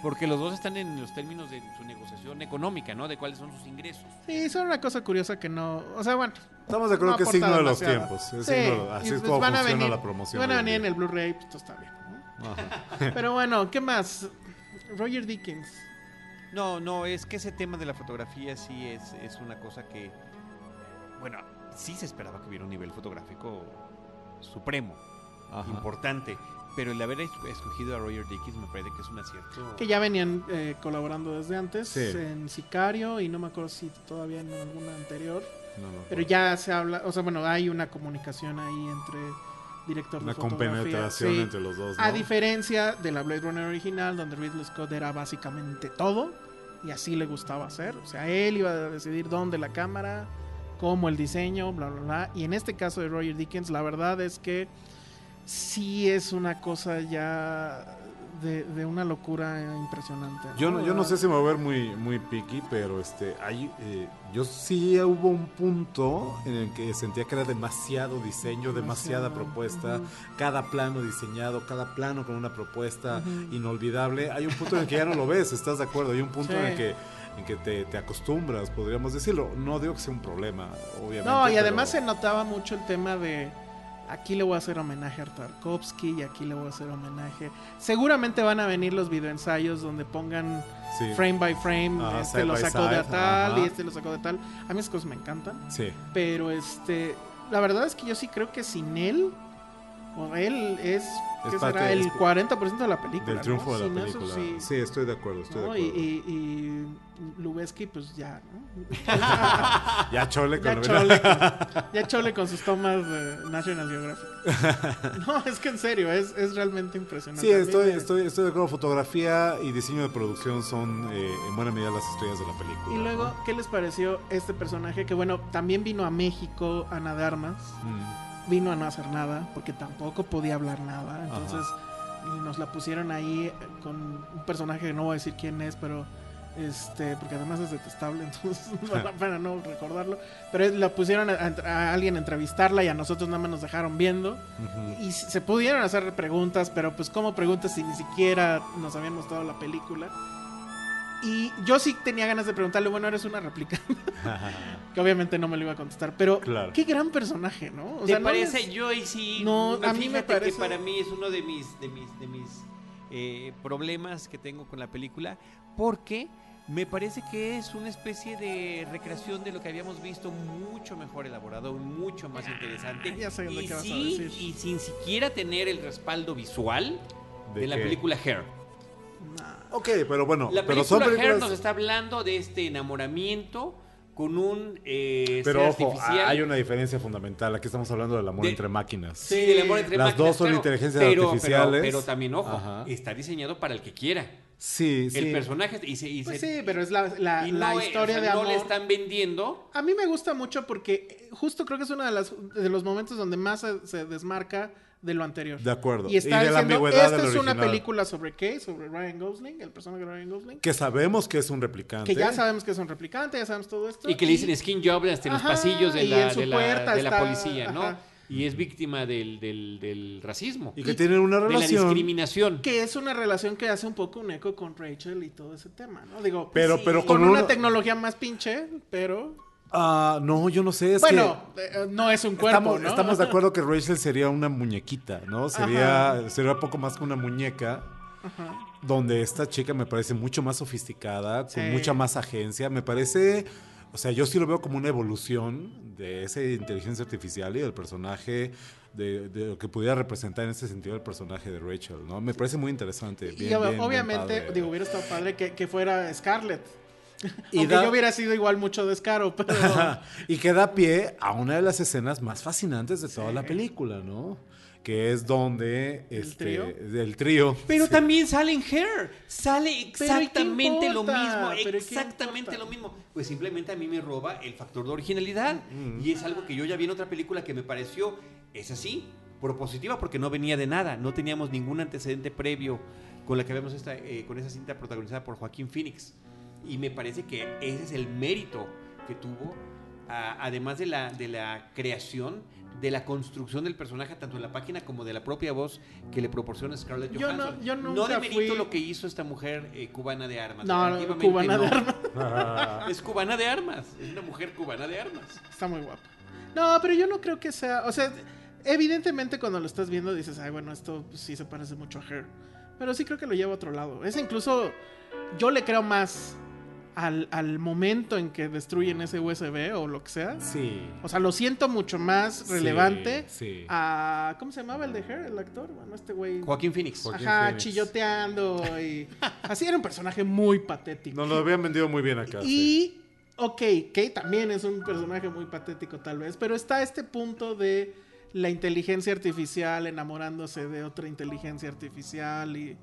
Porque los dos están en los términos de su negociación económica, ¿no? De cuáles son sus ingresos. Sí, son una cosa curiosa que no... O sea, bueno... Estamos de acuerdo no que es aporta signo de los demasiado. tiempos. Es Sí, signo- así y es pues como van a funciona venir- la promoción. Van a hoy en venir en día. el Blu-ray, pues esto está bien. ¿no? Ajá. Pero bueno, ¿qué más? Roger Dickens. No, es que ese tema de la fotografía sí es una cosa que, bueno, sí se esperaba que hubiera un nivel fotográfico supremo, Ajá. importante, pero el haber escogido a Roger Dickens me parece que es un acierto. Que ya venían colaborando desde antes Sí. en Sicario y no me acuerdo si todavía en alguna anterior. No, no, Pero ya se habla, o sea, bueno, hay una comunicación ahí entre director una de fotografía. compenetración Sí. entre los dos, ¿no? A diferencia de la Blade Runner original, donde Ridley Scott era básicamente todo, y así le gustaba hacer. O sea, él iba a decidir dónde la cámara, cómo el diseño, bla, bla, bla. Y en este caso de Roger Dickens, la verdad es que sí es una cosa ya de una locura impresionante. Yo no sé si me voy a ver muy picky, pero yo sí hubo un punto en el que sentía que era demasiado diseño, demasiada Demasiado. propuesta, Ujú. cada plano diseñado, cada plano con una propuesta Ujú. inolvidable. Hay un punto en el que ya no lo ves, ¿estás de acuerdo? Hay un punto Sí. en que te acostumbras, podríamos decirlo. No digo que sea un problema, obviamente. No, y pero- además se notaba mucho el tema de aquí le voy a hacer homenaje a Tarkovsky y aquí le voy a hacer homenaje. Seguramente van a venir los videoensayos donde pongan Sí. frame by frame, Ajá, este side lo by sacó de side, tal ajá. y este lo sacó de tal. A mí esas cosas me encantan, Sí. pero la verdad es que yo sí creo que sin él o él es ¿qué parte- será? El es- 40% de la película, Del triunfo ¿no? de la Sin eso, película. sí. Sí, estoy de acuerdo, ¿No? Y Lubeski pues ya, ¿no? Ya chole con Ya la chole, ya chole con sus tomas de National Geographic. No, es que en serio, es realmente impresionante. Sí, A mí estoy de acuerdo. Fotografía y diseño de producción son en buena medida las estrellas de la película. Y luego, ¿no? ¿qué les pareció este personaje? Que bueno, también vino a México, Ana de Armas. Vino a no hacer nada, porque tampoco podía hablar nada. Entonces, y nos la pusieron ahí con un personaje que no voy a decir quién es, pero porque además es detestable, entonces vale la pena no recordarlo. Pero la pusieron a alguien a entrevistarla y a nosotros nada más nos dejaron viendo. Ujú. Y se pudieron hacer preguntas, pero pues ¿cómo preguntas si ni siquiera nos habían mostrado la película? Y yo sí tenía ganas de preguntarle, bueno, eres una replicante, que obviamente no me lo iba a contestar, pero Claro. qué gran personaje, ¿no? O ¿Te sea, no parece? les- Yo ahí sí. No, a mí me fíjate parece- que para mí es uno de mis problemas que tengo con la película, porque me parece que es una especie de recreación de lo que habíamos visto mucho mejor elaborado, mucho más interesante. ya sé lo y que vas a sí, decir. y sin siquiera tener el respaldo visual de la qué? película Hair. Nah. Ok, pero bueno, La pero son película Hair nos películas. está hablando de este enamoramiento con un Pero ser ojo, artificial. hay una diferencia fundamental. Aquí estamos hablando del amor De- entre máquinas. Sí, del amor entre Las máquinas, dos son claro, inteligencias pero artificiales. Pero también, ojo, Ajá. está diseñado para el que quiera. Sí, sí. El personaje Pues sí, pero es la y la no, historia o sea, de amor. no le están vendiendo. A mí me gusta mucho porque justo creo que es uno de los momentos donde más se desmarca de lo anterior. De acuerdo. Y está Y de la diciendo, ambigüedad esta del es una original. película sobre qué, sobre Ryan Gosling, el personaje de Ryan Gosling. Que sabemos que es un replicante. Que ya sabemos que es un replicante, ya sabemos todo esto. Y que le dicen skin job hasta en los Ajá, pasillos de y la, en su de la, puerta de la está- policía, ¿no? ajá. y es víctima del racismo. Y que tienen una de la relación. discriminación. Que es una relación que hace un poco un eco con Rachel y todo ese tema, ¿no? Digo, Pero con con una uno- tecnología más pinche, pero... No, yo no sé. Es Bueno, no es un cuerpo, estamos, ¿no? estamos de acuerdo que Rachel sería una muñequita, ¿no? Sería poco más que una muñeca. Ajá. Donde esta chica me parece mucho más sofisticada, con Sí. mucha más agencia. Me parece, o sea, yo sí lo veo como una evolución de esa inteligencia artificial y del personaje, de lo que pudiera representar en ese sentido el personaje de Rachel, ¿no? Me parece muy interesante. Y bien, obviamente, padre. digo, hubiera estado padre que fuera Scarlett. Y Aunque da- yo hubiera sido igual mucho descaro, pero... Y que da pie a una de las escenas más fascinantes de toda la película, ¿no? Que es donde trío? del trío. Pero Sí. también sale en Her. Sale exactamente lo importa? mismo. ¿Pero qué Exactamente importa? lo mismo. Pues simplemente a mí me roba el factor de originalidad. Y es algo que yo ya vi en otra película que me pareció, es así, propositiva, porque no venía de nada. No teníamos ningún antecedente previo con la que vemos con esa cinta protagonizada por Joaquín Phoenix. Y me parece que ese es el mérito que tuvo, además de la creación, de la construcción del personaje, tanto en la página como de la propia voz que le proporciona Scarlett Yo no- Johansson. yo no nunca demerito fui- lo que hizo esta mujer cubana de armas. No, Definitivamente cubana de no. armas. Es cubana de armas. Es una mujer cubana de armas. Está muy guapa. No, pero yo no creo que sea... O sea, evidentemente cuando lo estás viendo dices, ay, bueno, esto pues, sí se parece mucho a Her. Pero sí creo que lo lleva a otro lado. Es incluso... Yo le creo más al momento en que destruyen ese USB o lo que sea. Sí. O sea, lo siento mucho más relevante Sí. a... ¿Cómo se llamaba el de Her, el actor? Bueno, este güey... Joaquín Phoenix. Joaquín Ajá, Phoenix. chilloteando y... Así era un personaje muy patético. Nos lo habían vendido muy bien acá. sí. Y, ok, que también es un personaje muy patético tal vez, pero está este punto de la inteligencia artificial enamorándose de otra inteligencia artificial y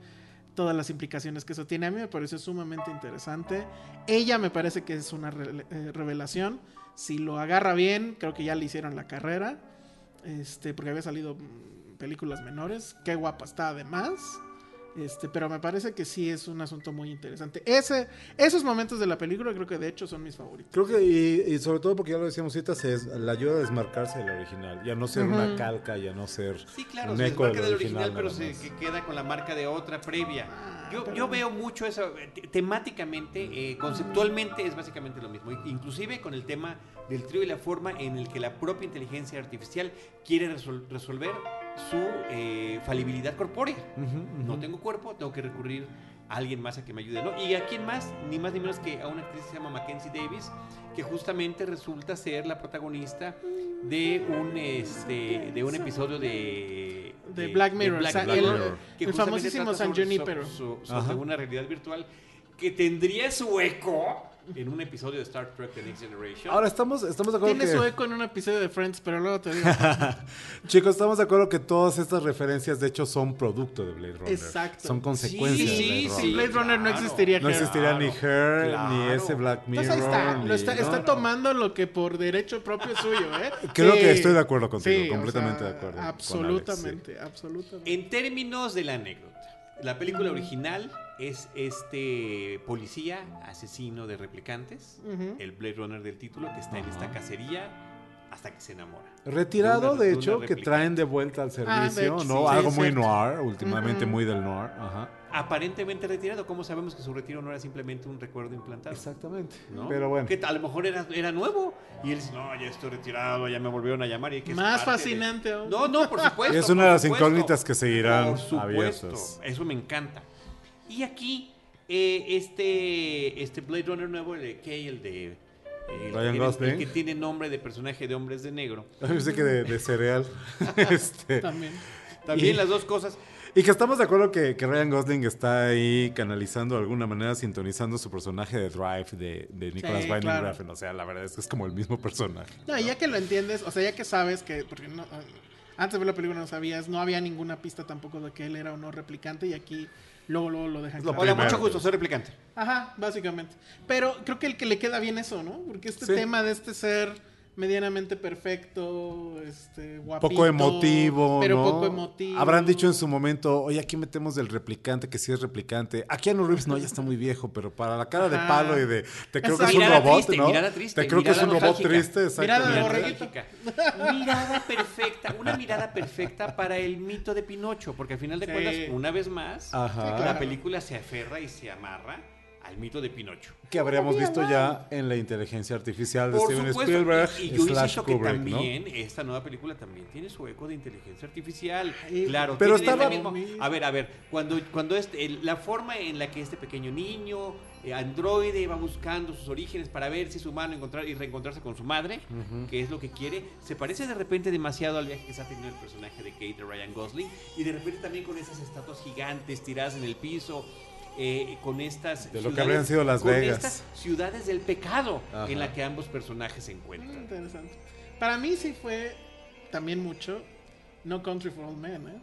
todas las implicaciones que eso tiene. A mí me parece sumamente interesante. Ella me parece que es una revelación. Si lo agarra bien, creo que ya le hicieron la carrera. Porque había salido películas menores. Qué guapa está además. Pero me parece que sí es un asunto muy interesante. Esos momentos de la película creo que de hecho son mis favoritos. Creo que, y sobre todo porque ya lo decíamos ahorita, la ayuda a desmarcarse del original. Ya no ser una calca, ya no ser Sí, claro, un se eco desmarca del original, pero nada más. que queda con la marca de otra previa. Yo veo mucho eso, temáticamente, conceptualmente es básicamente lo mismo. Inclusive con el tema del trío y la forma en el que la propia inteligencia artificial quiere resolver su falibilidad corpórea. No tengo cuerpo, tengo que recurrir a alguien más a que me ayude, ¿no? ¿Y a quién más? Ni más ni menos que a una actriz que se llama Mackenzie Davis, que justamente resulta ser la protagonista de un episodio de Black Mirror, Black o sea, Mirror, que el justamente famosísimo trata San sobre- Junipero. sobre una realidad virtual que tendría su eco en un episodio de Star Trek The Next Generation. Ahora, estamos de acuerdo Tiene que... su eco en un episodio de Friends, pero luego te digo. Chicos, estamos de acuerdo que todas estas referencias, de hecho, son producto de Blade Runner. Exacto. Son consecuencias Sí, de Blade sí, Runner. Sin Blade Runner no claro. existiría No Her. existiría ni Her, Claro. ni ese Black Mirror. Entonces ahí está, ni- está ¿no? tomando lo que por derecho propio es suyo, ¿eh? Creo Sí. que estoy de acuerdo contigo, Sí, completamente o sea, de acuerdo con Absolutamente, absolutamente. En términos de la anécdota, la película original es este policía asesino de replicantes, Ujú. el Blade Runner del título, que está en esta cacería hasta que se enamora. Retirado, De de una hecho, que réplica. traen de vuelta al servicio, hecho, ¿no? sí, Algo es muy cierto. noir, últimamente Ujú. muy del noir. Ajá. Aparentemente retirado, ¿cómo sabemos que su retiro no era simplemente un recuerdo implantado? Exactamente. ¿No? Pero bueno. Que a lo mejor era nuevo. Y él dice, no, ya estoy retirado, ya me volvieron a llamar. Y que es Más parte fascinante aún. No, por supuesto. Y es una por de las supuesto. incógnitas que seguirán Por supuesto. abiertas. Eso me encanta. Y aquí, este Blade Runner nuevo, el de Kay, el de... Ryan Gosling. el que tiene nombre de personaje de Hombres de Negro. Yo sé que de cereal. También. También Y- las dos cosas. Y que estamos de acuerdo que Ryan Gosling está ahí canalizando de alguna manera, sintonizando su personaje de Drive de Nicholas Sí, Winding claro. Refn. O sea, la verdad es que es como el mismo personaje. No, y ya que lo entiendes, o sea, ya que sabes que, porque no, antes de ver la película no sabías, no había ninguna pista tampoco de que él era o no replicante y aquí luego lo dejan Es lo claro. Hola, primero. mucho gusto, soy replicante. Ajá, básicamente. Pero creo que el que le queda bien eso, ¿no? Porque este Sí. tema de este ser medianamente perfecto, guapito. Poco emotivo, pero ¿no? poco emotivo. Habrán dicho en su momento, oye, aquí metemos del replicante, que sí es replicante. Aquí Keanu Reeves no, ya está muy viejo, pero para la cara de Ajá. palo y de, te creo que es un Mirada robot, triste, ¿no? mirada triste, Te creo que es mirada un robot nostálgica. triste, Mirada de exactamente. borreguito. Mirada perfecta, una mirada perfecta para el mito de Pinocho, porque al final de Sí. cuentas, una vez más, Ajá. Sí, la claro. película se aferra y se amarra al mito de Pinocho. Que habríamos visto ya en la inteligencia artificial de Por Steven supuesto, Spielberg y yo slash insisto que Kubrick, también esta nueva película también tiene su eco de inteligencia artificial. Ay, Claro, pero tiene estaba- el mismo- A ver, cuando la forma en la que este pequeño niño androide va buscando sus orígenes para ver si es humano y reencontrarse con su madre, que es lo que quiere, se parece de repente demasiado al viaje que está teniendo el personaje de Kate de Ryan Gosling, y de repente también con esas estatuas gigantes tiradas en el piso. Con estas De lo que habrían sido Las con Vegas. estas ciudades del pecado Ajá. en la que ambos personajes se encuentran. Interesante. Para mí sí fue también mucho No Country for Old Men, ¿eh?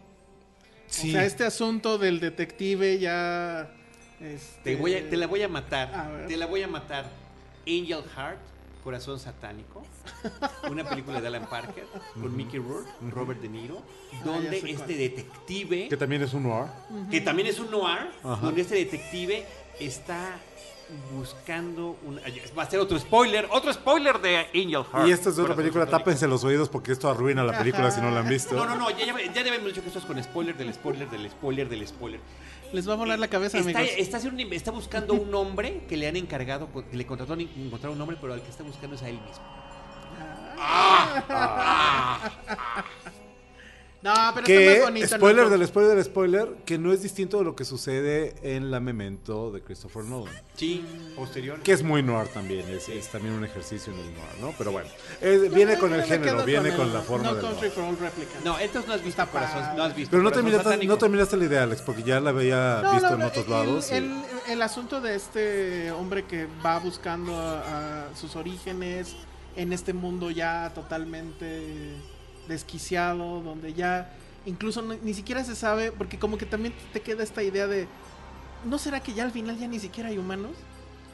Sí. O sea, este asunto del detective ya... Te la voy a matar. A ver. Te la voy a matar. Angel Heart, Corazón Satánico. Una película de Alan Parker con Mickey Rourke, Robert De Niro, donde ya sé este cuál. detective, Que también es un noir. que también es un noir, Ajá. donde este detective está buscando va a ser otro spoiler de Angel Heart. Y esta es de otra Corazón película, Satánico. tápense los oídos porque esto arruina la película si no la han visto. No, ya debemos dicho que esto es con spoiler del spoiler del spoiler del spoiler. Les va a volar la cabeza, Está, amigos. está buscando un hombre que le han encargado, que le contrató a encontrar un hombre, pero al que está buscando es a él mismo. No, pero Que, está más bonito. spoiler ¿no? del spoiler, que no es distinto de lo que sucede en la Memento de Christopher Nolan. Sí, posterior. Que es muy noir también, es también un ejercicio en el noir, ¿no? Pero bueno, viene con el Yo me género, quedo viene el con la forma No del Country noir. for Old Replicants. No, entonces no has visto Está Corazón, padre. no has visto Pero no Corazón terminaste, Satánico. no terminaste la idea, Alex, porque ya la había No, visto no, en otros lados. y- el asunto de este hombre que va buscando a sus orígenes en este mundo ya totalmente desquiciado, donde ya incluso ni siquiera se sabe, porque como que también te queda esta idea de, ¿no será que ya al final ya ni siquiera hay humanos?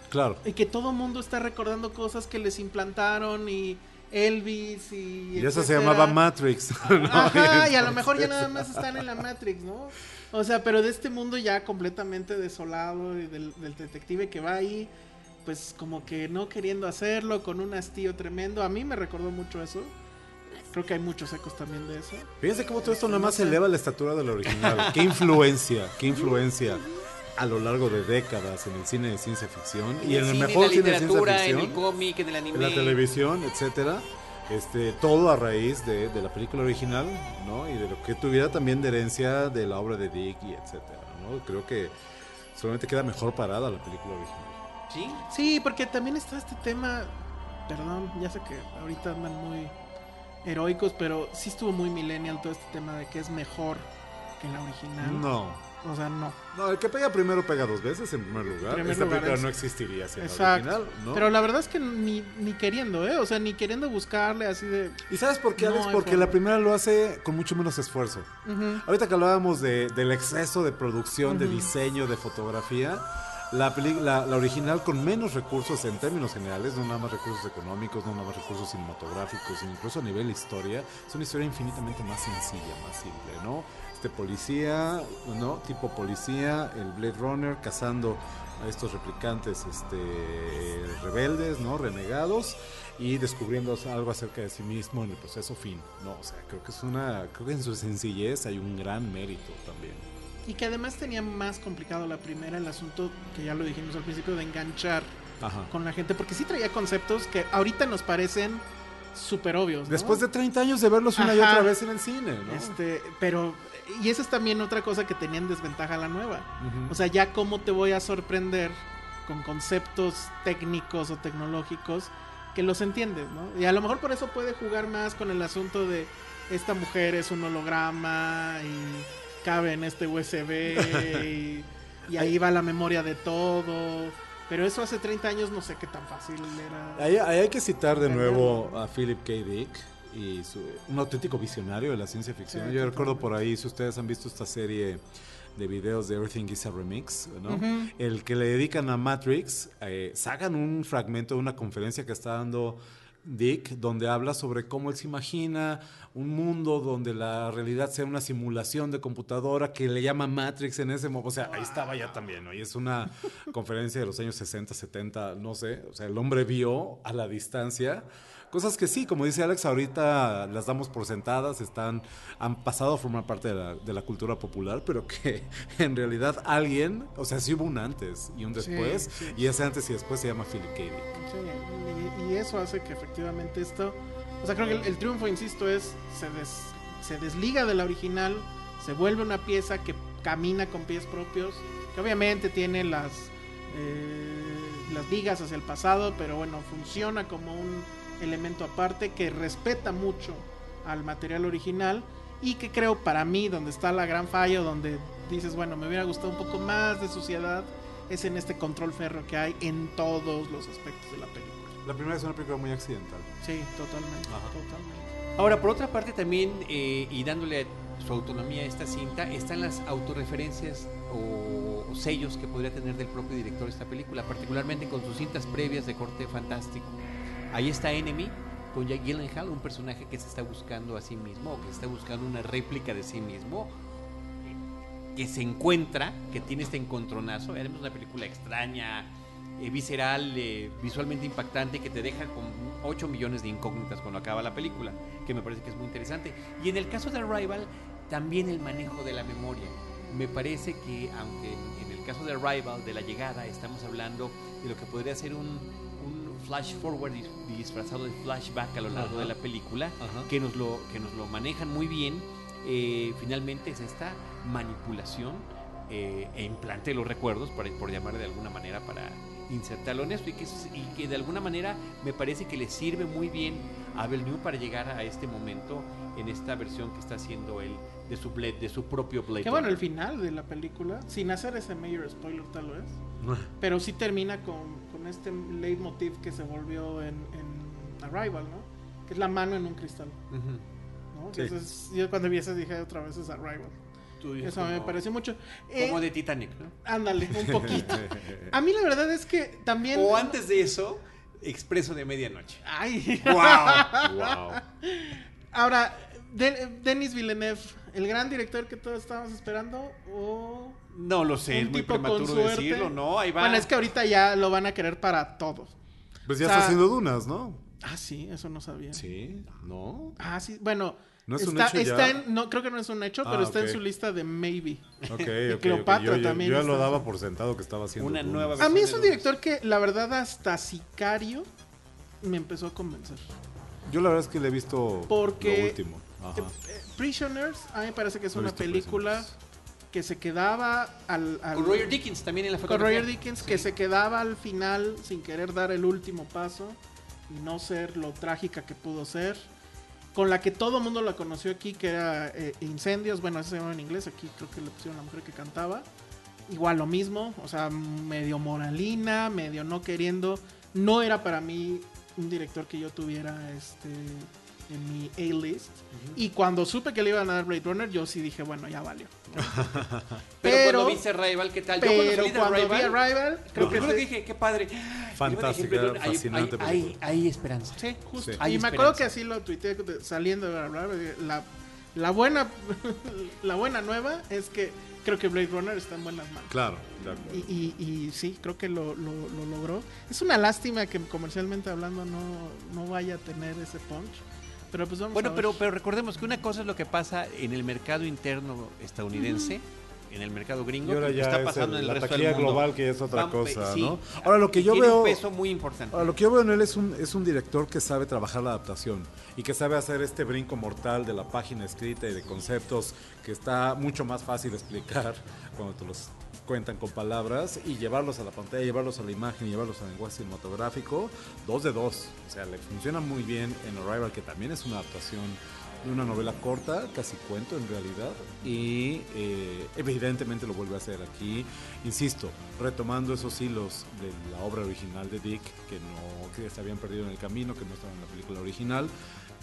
Claro. Y que todo mundo está recordando cosas que les implantaron y Elvis y Y esa se etcétera. llamaba Matrix. ¿no? Ajá, y a lo mejor ya nada más están en la Matrix, ¿no? O sea, pero de este mundo ya completamente desolado y del detective que va ahí, pues como que no queriendo hacerlo, con un hastío tremendo. A mí me recordó mucho eso. Creo que hay muchos ecos también de eso. Fíjense cómo todo esto nada más eleva la estatura del original. Qué influencia a lo largo de décadas en el cine de ciencia ficción y en el cine, mejor en la cine de ciencia literatura, en el ficción, cómic, en el anime. en la televisión, etcétera. Todo a raíz de la película original, ¿no? Y de lo que tuviera también de herencia de la obra de Dick y etcétera, ¿no? Creo que solamente queda mejor parada la película original. ¿Sí? Sí, porque también está este tema, perdón, ya sé que ahorita andan muy heroicos, pero sí estuvo muy millennial todo este tema de que es mejor que la original. No. O sea, no. No, el que pega primero pega dos veces en primer lugar. Primer Esta lugar película es- no existiría sin la Exacto. original, ¿no? Pero la verdad es que ni queriendo, ¿eh? O sea, ni queriendo buscarle así de... ¿Y sabes por qué, No Alex? hay Porque forma. la primera lo hace con mucho menos esfuerzo. Ujú. Ahorita que hablábamos del exceso de producción, de Ujú. diseño, de fotografía, la original con menos recursos en términos generales, no nada más recursos económicos, no nada más recursos cinematográficos, sino incluso a nivel historia, es una historia infinitamente más sencilla, más simple, ¿no? Policía, ¿no? Tipo policía, el Blade Runner cazando a estos replicantes rebeldes, ¿no? Renegados y descubriendo algo acerca de sí mismo en el proceso fin, ¿no? O sea, creo que en su sencillez hay un gran mérito también. Y que además tenía más complicado la primera, el asunto que ya lo dijimos al principio, de enganchar Ajá. con la gente, porque sí traía conceptos que ahorita nos parecen súper obvios, ¿no? Después de 30 años de verlos una y Ajá. otra vez en el cine, ¿no? Pero, y esa es también otra cosa que tenía en desventaja la nueva. Ujú. O sea, ya cómo te voy a sorprender con conceptos técnicos o tecnológicos que los entiendes, ¿no? Y a lo mejor por eso puede jugar más con el asunto de esta mujer es un holograma y cabe en este USB y ahí va la memoria de todo. Pero eso hace 30 años no sé qué tan fácil era. Ahí hay que citar de Entenderlo. nuevo a Philip K. Dick y un auténtico visionario de la ciencia ficción. Sí, Yo recuerdo totalmente. por ahí, si ustedes han visto esta serie de videos de Everything is a Remix, ¿no? Ujú. El que le dedican a Matrix, sacan un fragmento de una conferencia que está dando Dick, donde habla sobre cómo él se imagina un mundo donde la realidad sea una simulación de computadora que le llama Matrix en ese momento. O sea, ahí estaba ya también, ¿no? Y es una conferencia de los años 60, 70, no sé. O sea, el hombre vio a la distancia cosas que sí, como dice Alex, ahorita las damos por sentadas, han pasado a formar parte de la cultura popular, pero que en realidad alguien, o sea, sí hubo un antes y un después, Sí. y ese antes y después se llama Philip K. Dick. Sí, y eso hace que efectivamente esto, o sea, creo que el triunfo, insisto, es se desliga de la original, se vuelve una pieza que camina con pies propios, que obviamente tiene las vigas hacia el pasado, pero bueno, funciona como un elemento aparte que respeta mucho al material original y que creo para mí donde está la gran falla, donde dices, bueno, me hubiera gustado un poco más de suciedad, es en este control férreo que hay en todos los aspectos de la película. La primera es una película muy accidental. Sí, totalmente, Ajá. totalmente. Ahora, por otra parte también, y dándole su autonomía a esta cinta, están las autorreferencias o sellos que podría tener del propio director de esta película, particularmente con sus cintas previas de corte fantástico. Ahí está Enemy, con Jake Gyllenhaal, un personaje que se está buscando a sí mismo, o que se está buscando una réplica de sí mismo, que se encuentra, que tiene este encontronazo. Es una película extraña, visceral, visualmente impactante, que te deja con 8 millones de incógnitas cuando acaba la película, que me parece que es muy interesante. Y en el caso de Arrival, también el manejo de la memoria. Me parece que, aunque en el caso de Arrival, de la llegada, estamos hablando de lo que podría ser un flash forward disfrazado de flashback a lo largo de la película, que nos lo manejan muy bien. Finalmente es esta manipulación e implante de los recuerdos, por llamarle de alguna manera, para insertarlo en esto, y que de alguna manera me parece que le sirve muy bien a Villeneuve para llegar a este momento en esta versión que está haciendo él de su propio Blade Que bueno, Runner. el final de la película, sin hacer ese mayor spoiler tal vez, pero sí termina con este leitmotiv que se volvió en Arrival, ¿no? Que es la mano en un cristal, ¿no? Sí. Entonces, yo cuando vi eso dije otra vez es Arrival. Tú dices Eso me como- pareció mucho. como de Titanic, ¿no? Ándale, un poquito. A mí la verdad es que también... O antes de eso, Expreso de Medianoche. Ay. Wow. Ahora, Denis Villeneuve, el gran director que todos estábamos esperando, o... No lo sé, un es muy tipo con prematuro suerte. decirlo, ¿no? Ahí va. Bueno, es que ahorita ya lo van a querer para todo. Pues ya O sea, está haciendo Dunas, ¿no? Ah, sí, eso no sabía. Sí, ¿no? Ah, sí, bueno. ¿No es un está, hecho está ya? no, creo que no es un hecho, Ah, pero está ok. en su lista de maybe. Ok, Cleopatra Yo también ya está. lo daba por sentado que estaba haciendo Una Dunas. nueva A mí es de un Dunas. director que, la verdad, hasta Sicario me empezó a convencer. Yo la verdad es que le he visto Porque- lo último. Ajá. Prisoners, a mí me parece que es No he una visto película Prisoners. que se quedaba al Con Roger Dickens también en la con fotografía. Roger Dickens, Sí. que se quedaba al final sin querer dar el último paso y no ser lo trágica que pudo ser. Con la que todo el mundo la conoció aquí, que era Incendios. Bueno, eso se llama en inglés. Aquí creo que le pusieron la mujer que cantaba. Igual lo mismo, o sea, medio moralina, medio no queriendo. No era para mí un director que yo tuviera en mi A-list. Y cuando supe que le iban a dar Blade Runner, yo sí dije, bueno, ya valió. Pero cuando viste Arrival, ¿qué tal? Yo Pero salí de cuando vi Arrival, Arrival, creo lo que primero que sí. dije, qué padre. Fantástica, Y luego dije, fascinante película. hay esperanza. Sí, justo. Sí. Hay Y me acuerdo esperanza. que así lo tuiteé saliendo de hablar. La buena la buena nueva es que creo que Blade Runner está en buenas manos. Claro, de acuerdo. Y sí, creo que lo logró. Es una lástima que comercialmente hablando no vaya a tener ese punch. Pero pues vamos Bueno, a ver. pero recordemos que una cosa es lo que pasa en el mercado interno estadounidense, en el mercado gringo, Y ahora que ya está es pasando en el la resto taquilla del mundo. global, que es otra Vamos, cosa, sí. ¿no? Ahora, lo que yo Tiene veo... un peso muy importante. Ahora, lo que yo veo en él es un director que sabe trabajar la adaptación y que sabe hacer este brinco mortal de la página escrita y de conceptos que está mucho más fácil explicar cuando te los cuentan con palabras y llevarlos a la pantalla, llevarlos a la imagen y llevarlos al lenguaje cinematográfico, 2 de 2. O sea, le funciona muy bien en Arrival, que también es una adaptación de una novela corta, casi cuento en realidad, y evidentemente lo vuelve a hacer aquí, insisto, retomando esos hilos de la obra original de Dick, que se habían perdido en el camino, que no estaban en la película original,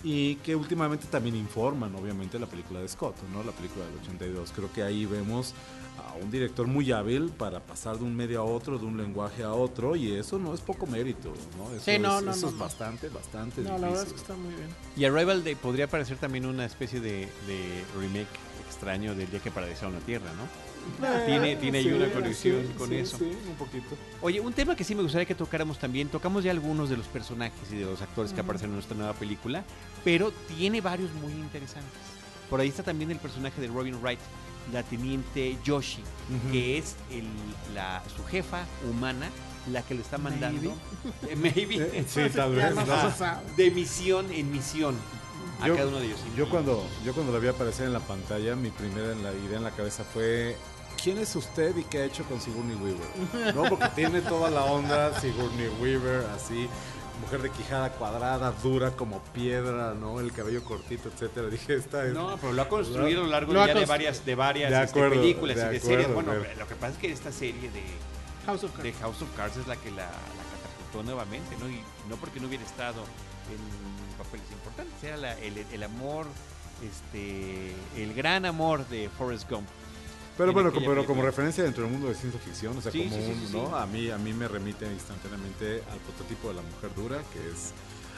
y que últimamente también informan, obviamente, la película de Scott, ¿no? La película del 82. Creo que ahí vemos a un director muy hábil para pasar de un medio a otro, de un lenguaje a otro, y eso no es poco mérito, ¿no? Eso es bastante difícil. La verdad es que está muy bien. Y Arrival podría parecer también una especie de remake extraño del Día que paralizaron la Tierra, ¿no? Tiene ahí una conexión con eso. Sí, un poquito. Oye, un tema que sí me gustaría que tocáramos también, tocamos ya algunos de los personajes y de los actores que aparecen en nuestra nueva película, pero tiene varios muy interesantes. Por ahí está también el personaje de Robin Wright, la teniente Yoshi, que es su jefa humana, la que lo está mandando. Maybe. Sí, tal vez. De misión en misión. A cada uno de ellos. Yo cuando la vi aparecer en la pantalla, mi primera idea en la cabeza fue: ¿quién es usted y qué ha hecho con Sigourney Weaver? No, porque tiene toda la onda Sigourney Weaver, así, mujer de quijada cuadrada, dura como piedra, ¿no? El cabello cortito, etcétera. Dije, esta es... No, pero lo ha construido a lo largo de varias películas y de series. Bueno, lo que pasa es que esta serie de House of Cards es la que la catapultó nuevamente, ¿no? Y no porque no hubiera estado en papeles importantes, era el amor, el gran amor de Forrest Gump. Pero como referencia dentro del mundo de ciencia ficción, o sea, sí, ¿no? A mí me remite instantáneamente al prototipo de la mujer dura, que es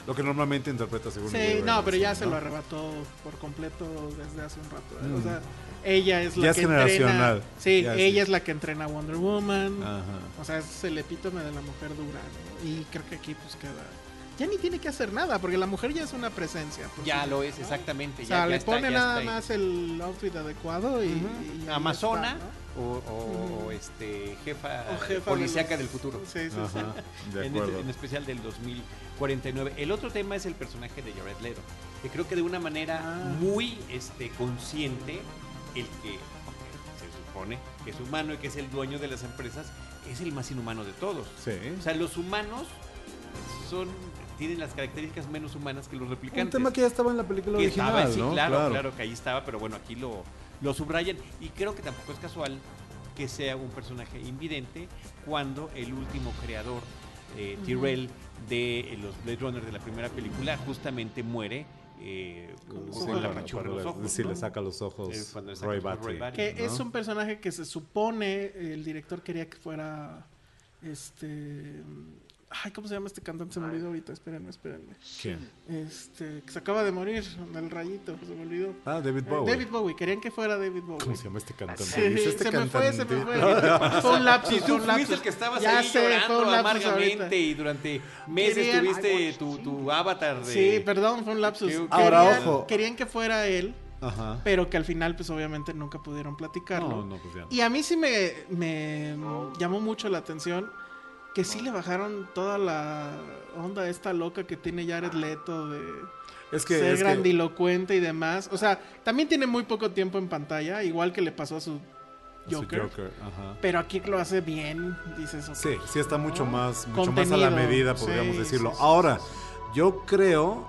lo que normalmente interpreta según Weaver, no, pero ya se lo arrebató por completo desde hace un rato. O sea, ella es la que entrena. Sí, ella es la que entrena a Wonder Woman. Ajá. O sea, es el epítome de la mujer dura, ¿no? Y creo que aquí pues queda. Ya ni tiene que hacer nada, porque la mujer ya es una presencia. Ya lo es, exactamente. O sea, le pone nada más el outfit adecuado y amazona, ¿no? o jefa policíaca del futuro. Sí. De acuerdo. En especial del 2049. El otro tema es el personaje de Jared Leto, que creo que de una manera muy consciente, el que se supone que es humano y que es el dueño de las empresas, es el más inhumano de todos. Sí. O sea, los humanos tienen las características menos humanas que los replicantes. Un tema que ya estaba en la película original, sí, ¿no? Claro, que ahí estaba, pero bueno, aquí lo subrayan. Y creo que tampoco es casual que sea un personaje invidente cuando el último creador, Tyrell, de los Blade Runner de la primera película, justamente muere con la apachurra de los ojos. Sí, ¿no? Le saca los ojos Roy Batty. Que ¿no? Es un personaje que se supone el director quería que fuera Ay, ¿cómo se llama este cantante? Se me olvidó ahorita, espérenme. ¿Quién? Que se acaba de morir del rayito, se me olvidó. David Bowie. David Bowie, querían que fuera David Bowie. ¿Cómo se llama este cantante? Sí, se me fue. Fue un lapsus. Si tú fuiste el que estabas ahí llorando amargamente y durante meses tuviste tu avatar de... Sí, perdón, fue un lapsus. Ahora, ojo. Querían que fuera él. Ajá. Pero que al final pues obviamente nunca pudieron platicarlo. No, pues ya no. Y a mí sí me llamó mucho la atención que sí le bajaron toda la onda esta loca que tiene Jared Leto de ser grandilocuente y demás. O sea, también tiene muy poco tiempo en pantalla, igual que le pasó a su Joker. Ajá. Pero aquí lo hace bien, dices. Okay, sí está mucho más a la medida, podríamos decirlo. Ahora, yo creo,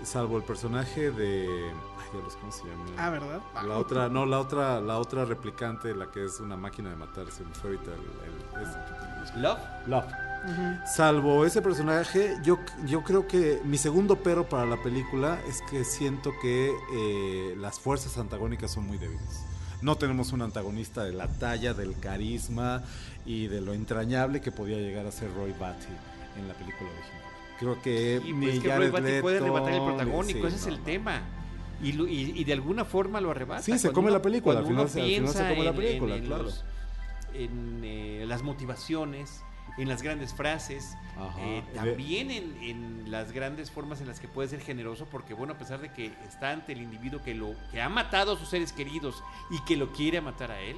salvo el personaje de... ¿Cómo se llama? ¿Verdad? La otra replicante, la que es una máquina de matar, se me fue ahorita Love. Uh-huh. Salvo ese personaje, yo creo que mi segundo pero para la película es que siento que las fuerzas antagónicas son muy débiles. No tenemos un antagonista de la talla, del carisma y de lo entrañable que podía llegar a ser Roy Batty en la película original. Creo que es que Roy Batty puede arrebatar el protagónico, ese es el tema. Y de alguna forma lo arrebata. Sí, se come la película. Al final se come la película, claro. En las motivaciones, en las grandes frases, también en las grandes formas en las que puede ser generoso, porque bueno, a pesar de que está ante el individuo que ha matado a sus seres queridos y que lo quiere matar a él,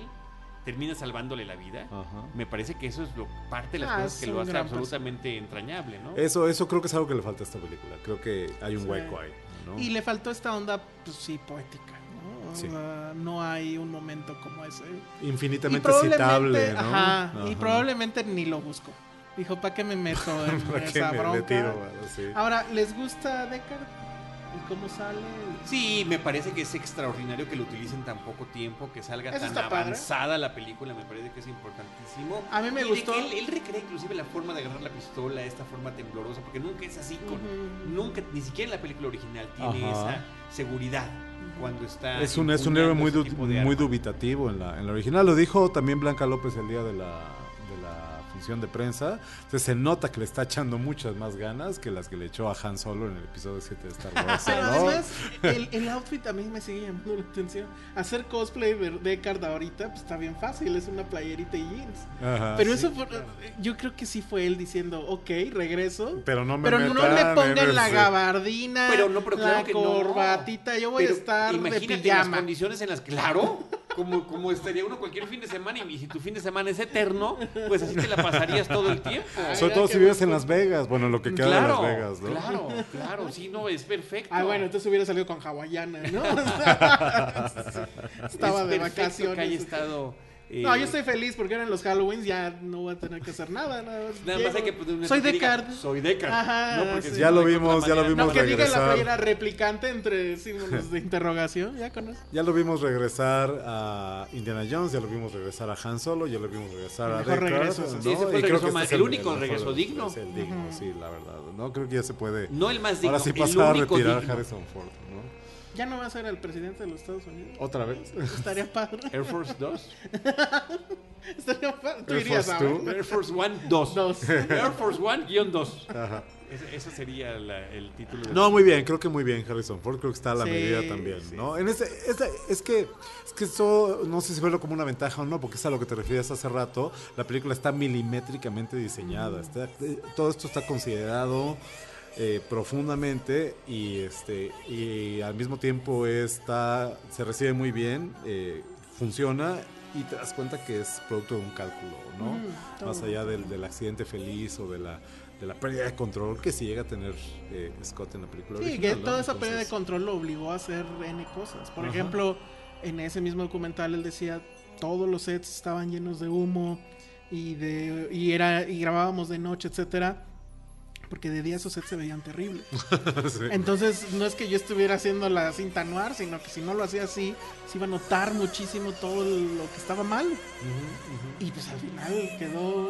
termina salvándole la vida. Me parece que eso es parte de las cosas que lo hace absolutamente entrañable, ¿no? Eso creo que es algo que le falta a esta película. Creo que hay un hueco ahí, ¿no? Y le faltó esta onda, pues sí, poética, ¿no? Sí. No hay un momento como ese. Infinitamente citable, ¿no? Ajá. Y probablemente ni lo busco. Dijo, ¿para qué me meto en esa bronca? Tiro, sí. Ahora, ¿les gusta Deckard? y cómo sale. Sí, me parece que es extraordinario que lo utilicen tan poco tiempo, que salga Eso tan está padre. avanzada la película, me parece que es importantísimo. A mí me Y de gustó. que él recrea inclusive la forma de agarrar la pistola, esta forma temblorosa, porque nunca es así, nunca, ni siquiera en la película original tiene Ajá. esa seguridad cuando está. Es un héroe empuñando muy, ese tipo de muy arma. dubitativo en la original. Lo dijo también Blanca López el día de la función de prensa. Entonces se nota que le está echando muchas más ganas que las que le echó a Han Solo en el episodio 7 de Star Wars. Pero ¿no? además, el outfit a mí me sigue llamando la atención. Hacer cosplay de Deckard ahorita, pues está bien fácil, es una playerita y jeans. Ajá. Pero eso yo creo que sí fue él diciendo, ok, regreso. Pero no me no metan me en pongan la ese- gabardina, Pero claro la que no. corbatita, yo voy Pero a estar de imagínate las pijama. condiciones en las que, claro, como estaría uno cualquier fin de semana, y si tu fin de semana es eterno, pues así te la pasarías todo el tiempo. Sobre todo si vives en Las Vegas. Bueno, lo que queda de Las Vegas, ¿no? Claro, sí, no, es perfecto. Ah, bueno, entonces hubiera salido con hawaiana, ¿no? Estaba Es de perfecto vacaciones. que haya estado... No, yo estoy feliz porque ahora en los Halloweens ya no voy a tener que hacer nada. Nada Nada más hay que poner Soy que diga, Deckard. Soy Deckard. Ajá, no, porque sí. si Ya no, lo de otra vimos, ya lo manera- vimos. No, que diga la regresar. playera replicante entre símbolos de interrogación, ya con eso. Ya lo vimos regresar a Indiana Jones, ya lo vimos regresar a Han Solo, ya lo vimos regresar a El mejor Deckard, regreso, ¿no? sí, ese fue el Y creo regreso que más- este el es único mejor regreso regreso, digno. es el digno, sí, la verdad. No creo que ya se puede. No el más digno, Ahora sí el pasar a único retirar digno. Harrison Ford, ¿no? Ya no va a ser el presidente de los Estados Unidos. Otra vez. Estaría padre. Air Force 2. Estaría padre. Tú Air irías Force a Two. ver. Air Force One 2. Dos. Air Force One-2. Ajá. Ese sería el título. De No, muy bien, creo que muy bien Harrison Ford, creo que está a la Sí, medida también, sí. ¿no? Es que eso no sé si verlo como una ventaja o no, porque es a lo que te refieres hace rato, la película está milimétricamente diseñada, todo esto está considerado profundamente y al mismo tiempo se recibe muy bien, funciona y te das cuenta que es producto de un cálculo, ¿no? todo. Más allá del accidente feliz o de la pérdida de control que sí llega a tener Scott en la película Sí, original, que ¿no? toda esa pérdida de Entonces, control lo obligó a hacer N cosas. Por Ajá. ejemplo, en ese mismo documental él decía todos los sets estaban llenos de humo y grabábamos de noche, etcétera. Porque de día esos sets se veían terribles. sí. Entonces, no es que yo estuviera haciendo la cinta noir, sino que si no lo hacía así, se iba a notar muchísimo todo lo que estaba mal. Y pues al final quedó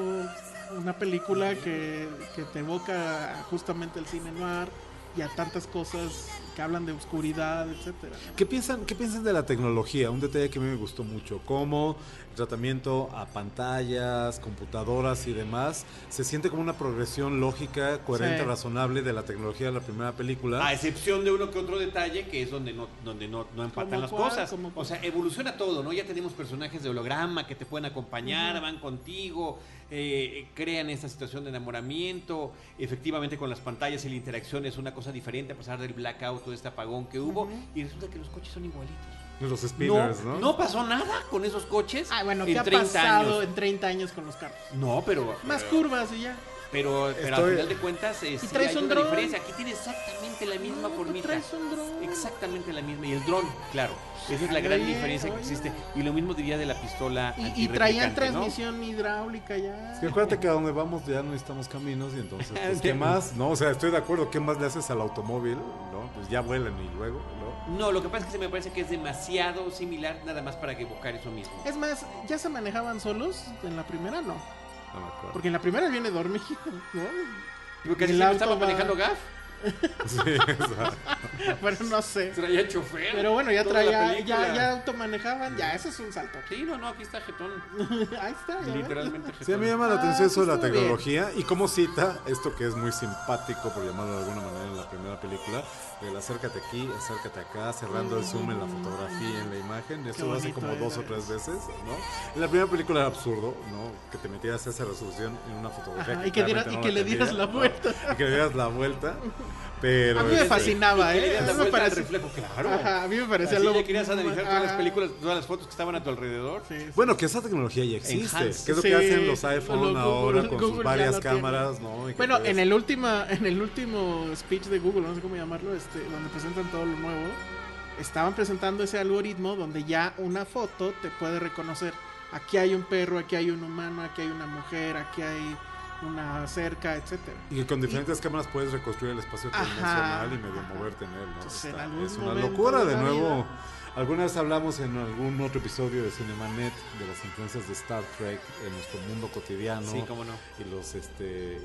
una película que te evoca justamente el cine noir y a tantas cosas que hablan de oscuridad, etcétera, ¿no? ¿Qué piensan de la tecnología? Un detalle que a mí me gustó mucho, cómo el tratamiento a pantallas, computadoras y demás se siente como una progresión lógica, coherente, Sí. razonable de la tecnología de la primera película. A excepción de uno que otro detalle, que es donde no empatan ¿Cómo las cuál? cosas. ¿Cómo O cuál? sea, evoluciona todo, ¿no? Ya tenemos personajes de holograma que te pueden acompañar, van contigo, crean esta situación de enamoramiento. Efectivamente, con las pantallas y la interacción es una cosa diferente a pesar del blackout o de este apagón que hubo. Y resulta que los coches son igualitos. Los spinners, ¿no? No pasó nada con esos coches. Ah, bueno, en ¿qué ha 30 pasado años. en 30 años con los carros? No, pero. Más curvas y ya. Pero al final de cuentas, sí traes hay un una dron. diferencia. Aquí tiene exactamente la misma formita. Traes un dron. Exactamente la misma. Y el dron, claro. Esa es la gran Oye, diferencia que oye. existe. Y lo mismo diría de la pistola. Y traían antirreplicante, ¿no? transmisión hidráulica ya. Es que acuérdate que a donde vamos ya no necesitamos caminos y entonces, pues, ¿qué más? No, o sea, estoy de acuerdo, ¿qué más le haces al automóvil? ¿No? Pues ya vuelan y luego, ¿no? No, lo que pasa es que se me parece que es demasiado similar nada más para evocar eso mismo. Es más, ¿ya se manejaban solos? En la primera no. No me acuerdo. Porque en la primera viene dormido, ¿no? Porque el así auto estaba va- manejando Gaff. Sí, exacto. Pero no sé. Traía chofer. Pero bueno, ya toda la traía, película. ya automanejaban, ya, eso es un salto. Sí, no, aquí está jetón. Ahí está, ya ves. Literalmente jetón. Sí, a mí me llama la Ah, atención eso de la pues, estuvo tecnología y cómo cita esto que es muy simpático, por llamarlo de alguna manera, en la primera película, del acércate aquí, acércate acá, cerrando el zoom en la fotografía, en la imagen. Eso lo hace bonito como era 2 o eso. 3 veces, ¿no? En la primera película era absurdo, ¿no? Que te metieras esa resolución en una fotografía. Ajá, y que claramente no le la dieras tenía, la ¿no? vuelta. Y que le dieras la vuelta, pero... A mí me este, fascinaba, Y que le ¿eh? dieras A la mí me vuelta al parece. reflejo, claro. Ajá, a mí me parecía Así lo. ya querías analizar todas las Ajá. películas, todas las fotos que estaban a tu alrededor. Sí, sí. Bueno, que esa tecnología ya existe, Enhanced. que es lo Sí, que hacen los iPhone lo- ahora Google- con Google sus ya varias lo tiene. cámaras, ¿no? Y que Bueno, puedes- en el último speech de Google, no sé cómo llamarlo, donde presentan todo lo nuevo, estaban presentando ese algoritmo donde ya una foto te puede reconocer. Aquí hay un perro, aquí hay un humano, aquí hay una mujer, aquí hay una cerca, etcétera. Y que con diferentes cámaras puedes reconstruir el espacio tridimensional y medio moverte en él, ¿no? Entonces, en algún Es una momento locura, de de la nuevo. vida. Alguna vez hablamos en algún otro episodio de Cinemanet de las influencias de Star Trek en nuestro mundo cotidiano. Sí, cómo no. Y los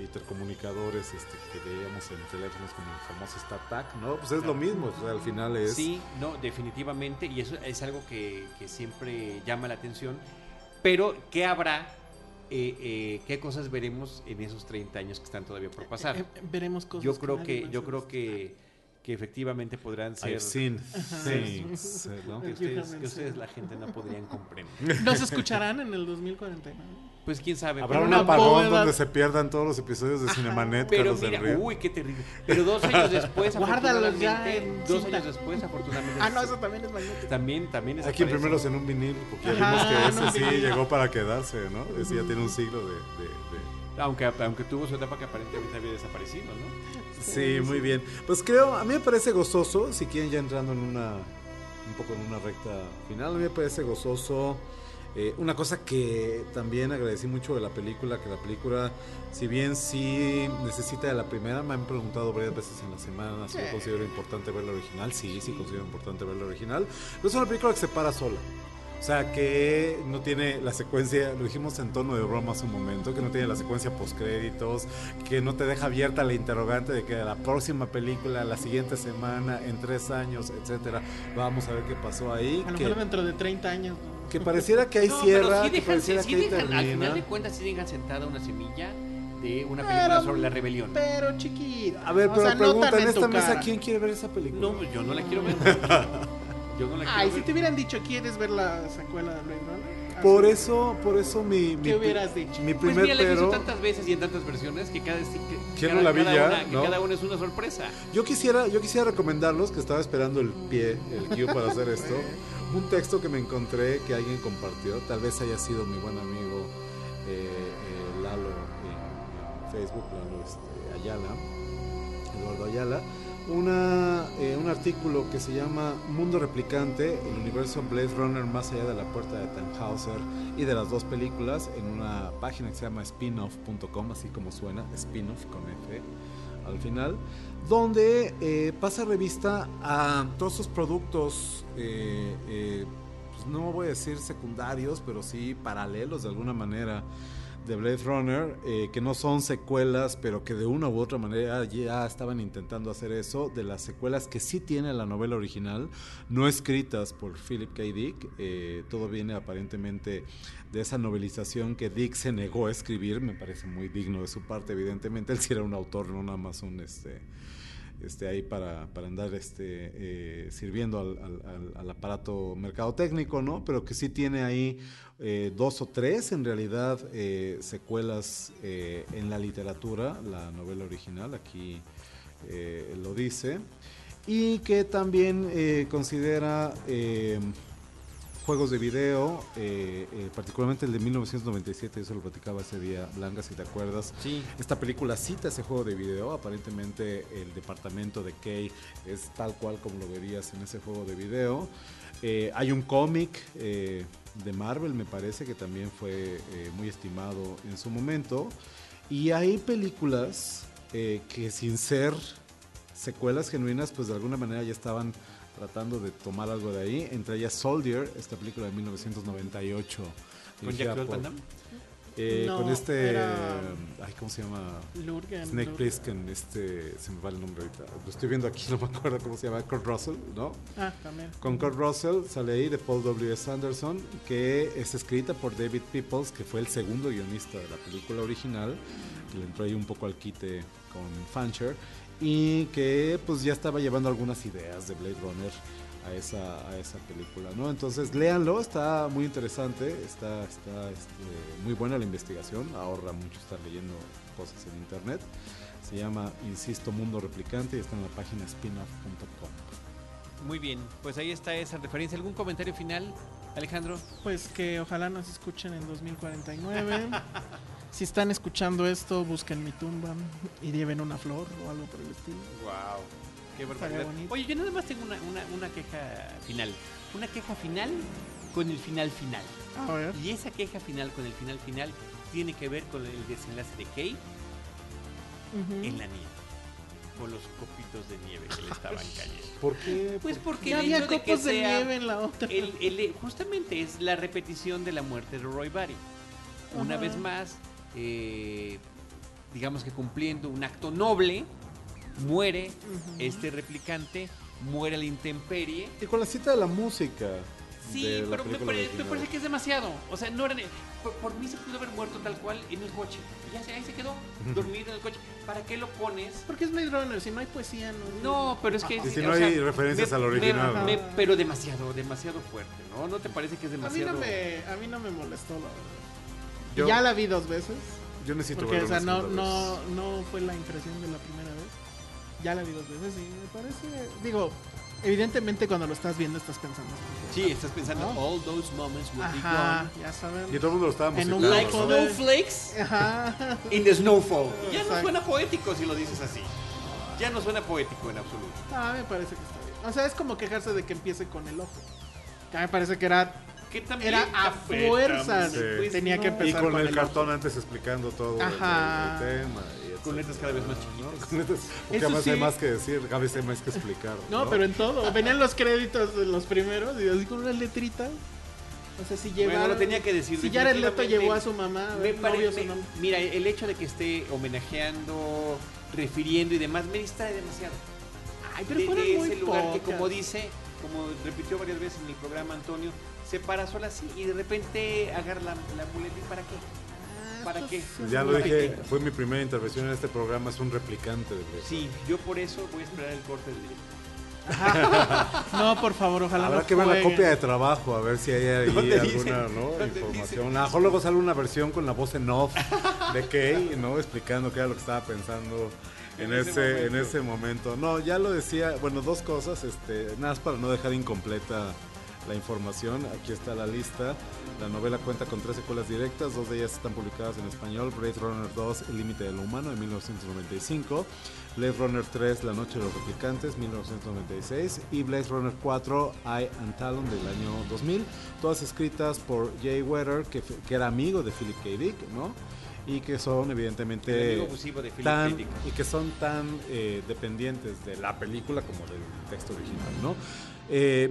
intercomunicadores que veíamos en teléfonos como el famoso StarTAC, ¿no? Pues es lo mismo, o sea, al final es... Sí, no, definitivamente, y eso es algo que siempre llama la atención, pero ¿qué habrá? ¿Qué cosas veremos en esos 30 años que están todavía por pasar? Veremos cosas. Yo creo nadie que más yo ha creo visto. que efectivamente podrán ser I've seen Sí. things, ¿no? que ustedes la gente no podrían comprender. ¿Nos escucharán en el 2049? Pues quién sabe. Habrá pero un una apagón bóveda. donde se pierdan todos los episodios de Cinemanet, Pero Carlos mira, del Río. uy, qué terrible. Pero 2 años después, Guárdalos ya afortunadamente, en 2 cinta. años después, afortunadamente. Ah, no, eso también es magnético. también Hay que desaparece. imprimirlos en un vinil, porque ya Ajá, vimos que en un ese sí vinil. llegó para quedarse, ¿no? Ese ya tiene un siglo de... Aunque tuvo su etapa que aparentemente había desaparecido, ¿no? Sí, muy bien. Pues creo, a mí me parece gozoso, si quieren ya entrando en un poco en una recta final, a mí me parece gozoso. Una cosa que también agradecí mucho de la película, que la película, si bien sí necesita de la primera, me han preguntado varias veces en la semana si yo considero importante ver la original. Sí considero importante ver la original. Pero es una película que se para sola. O sea, que no tiene la secuencia, lo dijimos en tono de broma hace un momento, que no tiene la secuencia postcréditos, que no te deja abierta la interrogante de que la próxima película, la siguiente semana, en 3 años, etcétera, vamos a ver qué pasó ahí. A lo que, mejor dentro de 30 años. ¿no? que pareciera que ahí No, cierra, pero sí que dejan, pareciera sí que ahí dejan, al final termina. de cuentas sí dejan sentada una semilla de una película sobre la rebelión. Pero chiquita. A ver, o pero sea, no pregunta tan en en tu esta mesa, cara. ¿quién quiere ver esa película? No, pues yo no la quiero ver. Yo no la quiero Ay, ver. si te hubieran dicho, ¿quieres ver la secuela de Blade Runner? Por Así. eso mi ¿Qué hubieras dicho? mi Pues primer mira, la he visto pero... tantas veces y en tantas versiones que cada ¿Quién no la vi ya, una, no? que cada una es una sorpresa. Yo quisiera recomendarlos, que estaba esperando el cue para hacer esto. Un texto que me encontré que alguien compartió, tal vez haya sido mi buen amigo Lalo en Facebook, Lalo Ayala, Eduardo Ayala. Un artículo que se llama Mundo Replicante, el universo Blade Runner más allá de la puerta de Tannhauser y de las dos películas, en una página que se llama spinoff.com, así como suena, spinoff con F al final, donde pasa revista a todos esos productos, pues no voy a decir secundarios, pero sí paralelos de alguna manera de Blade Runner, que no son secuelas, pero que de una u otra manera ya estaban intentando hacer eso, de las secuelas que sí tiene la novela original, no escritas por Philip K. Dick. Todo viene aparentemente de esa novelización que Dick se negó a escribir. Me parece muy digno de su parte, evidentemente. Él sí era un autor, no nada más un ahí para andar sirviendo al aparato mercadotécnico, ¿no? Pero que sí tiene ahí 2 o 3 en realidad secuelas en la literatura, la novela original, aquí lo dice, y que también considera juegos de video, particularmente el de 1997, eso lo platicaba ese día, Blanca, si te acuerdas. Sí. Esta película cita ese juego de video, aparentemente el departamento de Kay es tal cual como lo verías en ese juego de video. Hay un cómic de Marvel, me parece, que también fue muy estimado en su momento. Y hay películas que sin ser secuelas genuinas, pues de alguna manera ya estaban tratando de tomar algo de ahí, entre ellas Soldier, esta película de 1998. ¿Con Jack Van Damme? No, Con era- ¿cómo se llama? Lurgan, Snake Lurgan. Plissken, se me va el nombre ahorita. Lo estoy viendo aquí, no me acuerdo cómo se llama. Kurt Russell, ¿no? Ah, también. Con Kurt Russell sale ahí de Paul W.S. Anderson, que es escrita por David Peoples, que fue el segundo guionista de la película original, que le entró ahí un poco al quite con Fancher, y que pues ya estaba llevando algunas ideas de Blade Runner a esa película, ¿no? Entonces léanlo, está muy interesante, está muy buena la investigación, ahorra mucho estar leyendo cosas en internet. Se llama, insisto, Mundo Replicante y está en la página spinoff.com. Muy bien, pues ahí está esa referencia. ¿Algún comentario final, Alejandro? Pues que ojalá nos escuchen en 2049. Si están escuchando esto, busquen mi tumba y lleven una flor o algo por el estilo. Wow, qué Estaría barbaridad. bonito. Oye, yo nada más tengo una queja final. Una queja final con el final final. A ver. Y esa queja final con el final final tiene que ver con el desenlace de Kay en la nieve, con los copitos de nieve que le estaban cayendo. ¿Por qué? Pues porque Ya el había hecho de que copos de sea nieve en la otra. justamente es la repetición de la muerte de Roy Batty. Una Ajá. vez más, digamos que cumpliendo un acto noble, muere este replicante, muere a la intemperie. Y con la cita de la música. Sí, de la pero me película parece original. que es demasiado. O sea, no era por mí se pudo haber muerto tal cual en el coche. Y ya ahí se quedó, dormido en el coche. ¿Para qué lo pones? Porque es Blade Runner, si no hay poesía, no. No, pero es que... Y si no hay referencias al original, ¿no? pero demasiado fuerte, ¿no? ¿No te parece que es A mí demasiado...? a mí no me molestó, la verdad. Yo- Ya la vi 2 veces. Yo necesito Porque, verla o sea, una no, segunda no, vez. no fue la impresión de la primera vez. Ya la vi 2 veces y me parece... Digo, evidentemente cuando lo estás viendo estás pensando. Sí, estás pensando, ¿No? all those moments will Ajá, be ya saben. Y todo el mundo lo estaba En un musicando, gone. Like grupo ¿no? de- snowflakes Ajá. in the snowfall. Ya no Exacto. suena poético si lo dices así. Ya no suena poético en absoluto. Ah, me parece que está bien. O sea, es como quejarse de que empiece con el ojo. Que a mí me parece que era Que también a fuerzas. Sí. Pues Tenía que no. Y empezar con el ojo. cartón antes explicando todo el Ajá. tema. Con letras cada vez más ¿no? chiquitas. Con letras, porque Eso además sí. hay más que decir, a veces hay más que explicar. No, pero en todo. Venían los créditos de los primeros y así con una letrita. O sea, si llevaron... Bueno, lo tenía que decir. Si Jared Leto definitivamente. llevó a su mamá, Me no pare- vio su me- nombre. Mira, el hecho de que esté homenajeando, refiriendo y demás me distrae demasiado. Ay, pero de fueron muy ese lugar que, pocas. como dice, como repitió varias veces en el programa Antonio, se para sola así y de repente agarra la muleta y ¿para qué? ¿Para qué? Pues ya lo dije, fue mi primera intervención en este programa, es un replicante de Blade. Sí, yo por eso voy a esperar el corte del directo. No, por favor, ojalá Habrá no que ver la jueguen. copia de trabajo, a ver si hay ahí ¿Dónde dice? alguna ¿no? ¿Dónde información. A lo mejor luego sale una versión con la voz en off de Kay, ¿no? Explicando qué era lo que estaba pensando en ese momento. No, ya lo decía, bueno, 2 cosas, nada más para no dejar incompleta la información. Aquí está la lista. La novela cuenta con 3 secuelas directas, 2 de ellas están publicadas en español: Blade Runner 2, El límite de lo humano, en 1995, Blade Runner 3, La noche de los replicantes, 1996, y Blade Runner 4, Eye and Talon, del año 2000, todas escritas por Jay Weather, que era amigo de Philip K. Dick, ¿no? Y que son El evidentemente amigo abusivo de Philip tan K. Dick. y que son tan dependientes de la película como del texto original, ¿no?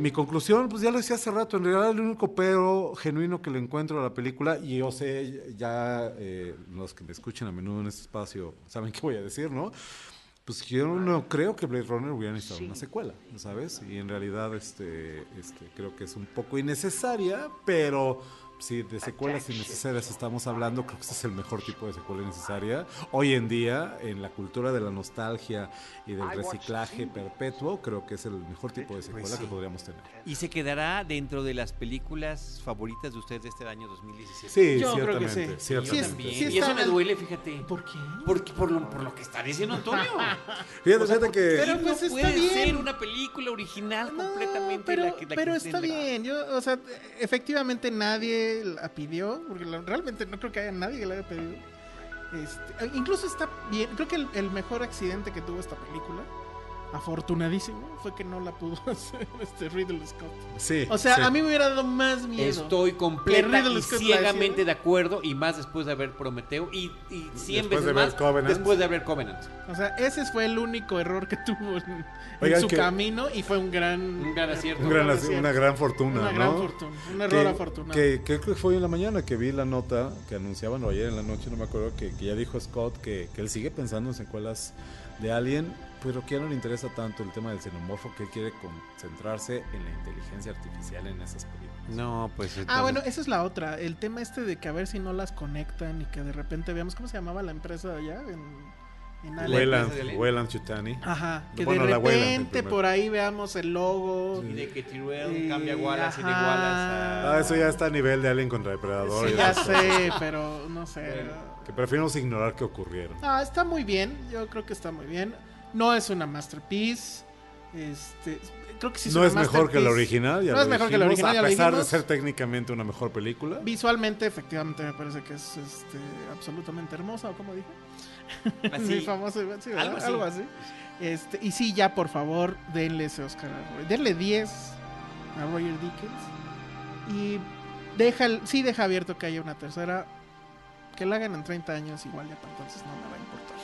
Mi conclusión, pues ya lo decía hace rato, en realidad el único pero genuino que le encuentro a la película, y yo sé, ya los que me escuchen a menudo en este espacio saben qué voy a decir, ¿no? Pues yo no creo que Blade Runner hubiera necesitado una secuela, ¿sabes? Y en realidad creo que es un poco innecesaria, pero si de secuelas innecesarias estamos hablando, creo que ese es el mejor tipo de secuela innecesaria. Hoy en día, en la cultura de la nostalgia y del reciclaje perpetuo, creo que es el mejor tipo de secuela que podríamos tener. ¿Y se quedará dentro de las películas favoritas de ustedes de este año 2017? Sí, Yo creo que ciertamente, sí. ciertamente. Yo Sí, también. sí Y eso está- me duele, fíjate. ¿Por qué? Porque por lo que está diciendo Antonio. Fíjate que... Pero no pues está puede bien. ser una película original No, completamente pero, la que pero está estén grabando. bien. Yo, o sea, efectivamente nadie la pidió, porque realmente no creo que haya nadie que la haya pedido. Incluso está bien. Creo que el mejor accidente que tuvo esta película, afortunadísimo, fue que no la pudo hacer Ridley Scott. Sí, O sea, sí. a mí me hubiera dado más miedo. Estoy completa Que Ridley y Scott la ciegamente hiciera. de acuerdo, y más después de ver Prometeo y 100 Después de veces ver más Covenant. después de ver Covenant. O sea, ese fue el único error que tuvo en Oigan, su que- camino y fue un gran acierto. Una gran fortuna, Una ¿no? gran fortuna, un error afortunado. Que creo que fue en la mañana que vi la nota que anunciaban, o ayer en la noche, no me acuerdo, que ya dijo Scott que él sigue pensando en secuelas de Alien, pero que ya no le interesa tanto el tema del xenomorfo, que él quiere concentrarse en la inteligencia artificial en esas películas. No, pues Bueno, esa es la otra. El tema de que a ver si no las conectan y que de repente veamos cómo se llamaba la empresa allá en La Alien. empresa de Alien. Weyland Yutani. Ajá, que Bueno, de la Weyland, el repente primero. por ahí veamos el logo. Y de que Tyrell Y- cambia Wallace y de ajá. Wallace a... Eso ya está a nivel de Alien contra Depredador. Sí, y ya esas cosas. sé, pero no sé. Bueno. Que preferimos ignorar que ocurrieron. Está muy bien. Yo creo que está muy bien. No es una masterpiece. Creo que sí No es mejor que la masterpiece. original, ya No lo es mejor que la dijimos, original, ya a lo pesar de dijimos. ser técnicamente una mejor película. Visualmente, efectivamente, me parece que es absolutamente hermosa, o como dije. Así. Mi famoso, sí, ¿verdad? Algo así. Y sí, ya por favor, denle ese Oscar a Roy. Denle 10 a Roger Dickens. Y deja abierto que haya una tercera. que la hagan en 30 años igual ya para entonces no me va a importar.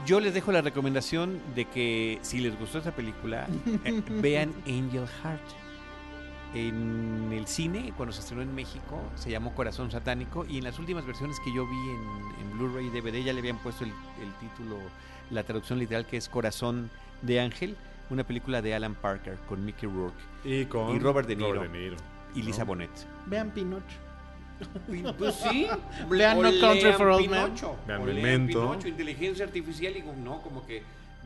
Yo les dejo la recomendación de que si les gustó esta película, vean Angel Heart. En el cine, cuando se estrenó en México, se llamó Corazón Satánico, y en las últimas versiones que yo vi en Blu-ray y DVD ya le habían puesto el título, la traducción literal, que es Corazón de Ángel, una película de Alan Parker con Mickey Rourke Y Robert De Niro, y ¿no? Lisa Bonet. Vean Pinocho. Pues sí, Lean o No Country lean for Old Men. Pinocho, Vean o lean Memento. Pinocho, inteligencia artificial, y no, como que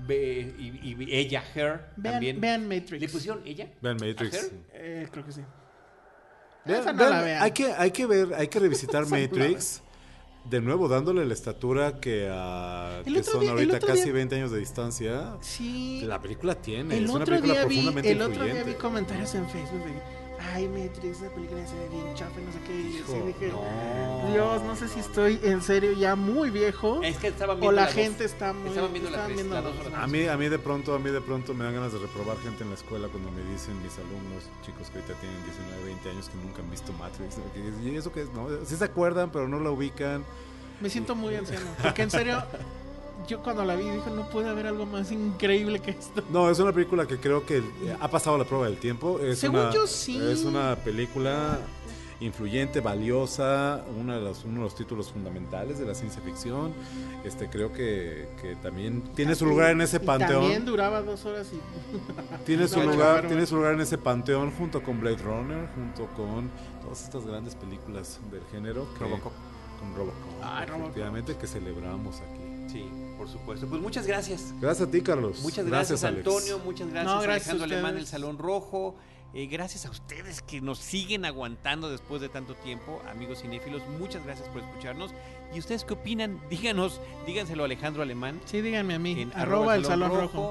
y ella, Her, también. Vean Matrix. ¿Le pusieron ella? Vean Matrix. ¿A Her? Sí. Creo que sí. Vean- Esa no vean, la vean. hay que ver, hay que revisitar Esa no la Matrix. De nuevo, dándole la estatura que El que otro son día- el ahorita otro casi día- 20 años de distancia. Sí. La película tiene, El es una otro película día profundamente el otro día influyente. vi comentarios en Facebook de ay, Matrix, esa película se ve bien chafa y no sé qué. Y Hijo, así dije, no. Dios, no sé si estoy en serio ya muy viejo. Es que estaban O viendo la las gente dos. está muy... Estaban viendo estaban las viendo dos las horas. dos. A mí de pronto me dan ganas de reprobar gente en la escuela cuando me dicen mis alumnos, chicos que ahorita tienen 19, 20 años, que nunca han visto Matrix. ¿Y eso qué es? No, sí se acuerdan, pero no la ubican. Me siento muy anciano. Porque en serio, yo cuando la vi dije, no puede haber algo más increíble que esto. No, es una película que creo que ha pasado la prueba del tiempo. Según yo, sí. Es una película influyente, valiosa, uno de los títulos fundamentales de la ciencia ficción. Creo que también tiene su lugar en ese Y panteón. también duraba 2 horas y... Tiene su No, lugar, claro. tiene su lugar en ese panteón junto con Blade Runner, junto con todas estas grandes películas del género. Robocop. Con Robocop. Ay, Robocop. Efectivamente, que celebramos aquí. Sí, por supuesto. Pues muchas gracias. Gracias a ti, Carlos. Muchas gracias, Alex. Antonio. Muchas gracias, No, gracias Alejandro a Alemán ustedes. del Salón Rojo. Gracias a ustedes que nos siguen aguantando después de tanto tiempo, amigos cinéfilos. Muchas gracias por escucharnos. ¿Y ustedes qué opinan? Díganos, díganselo a Alejandro Alemán Sí, díganme a mí. en @ el Salón Rojo.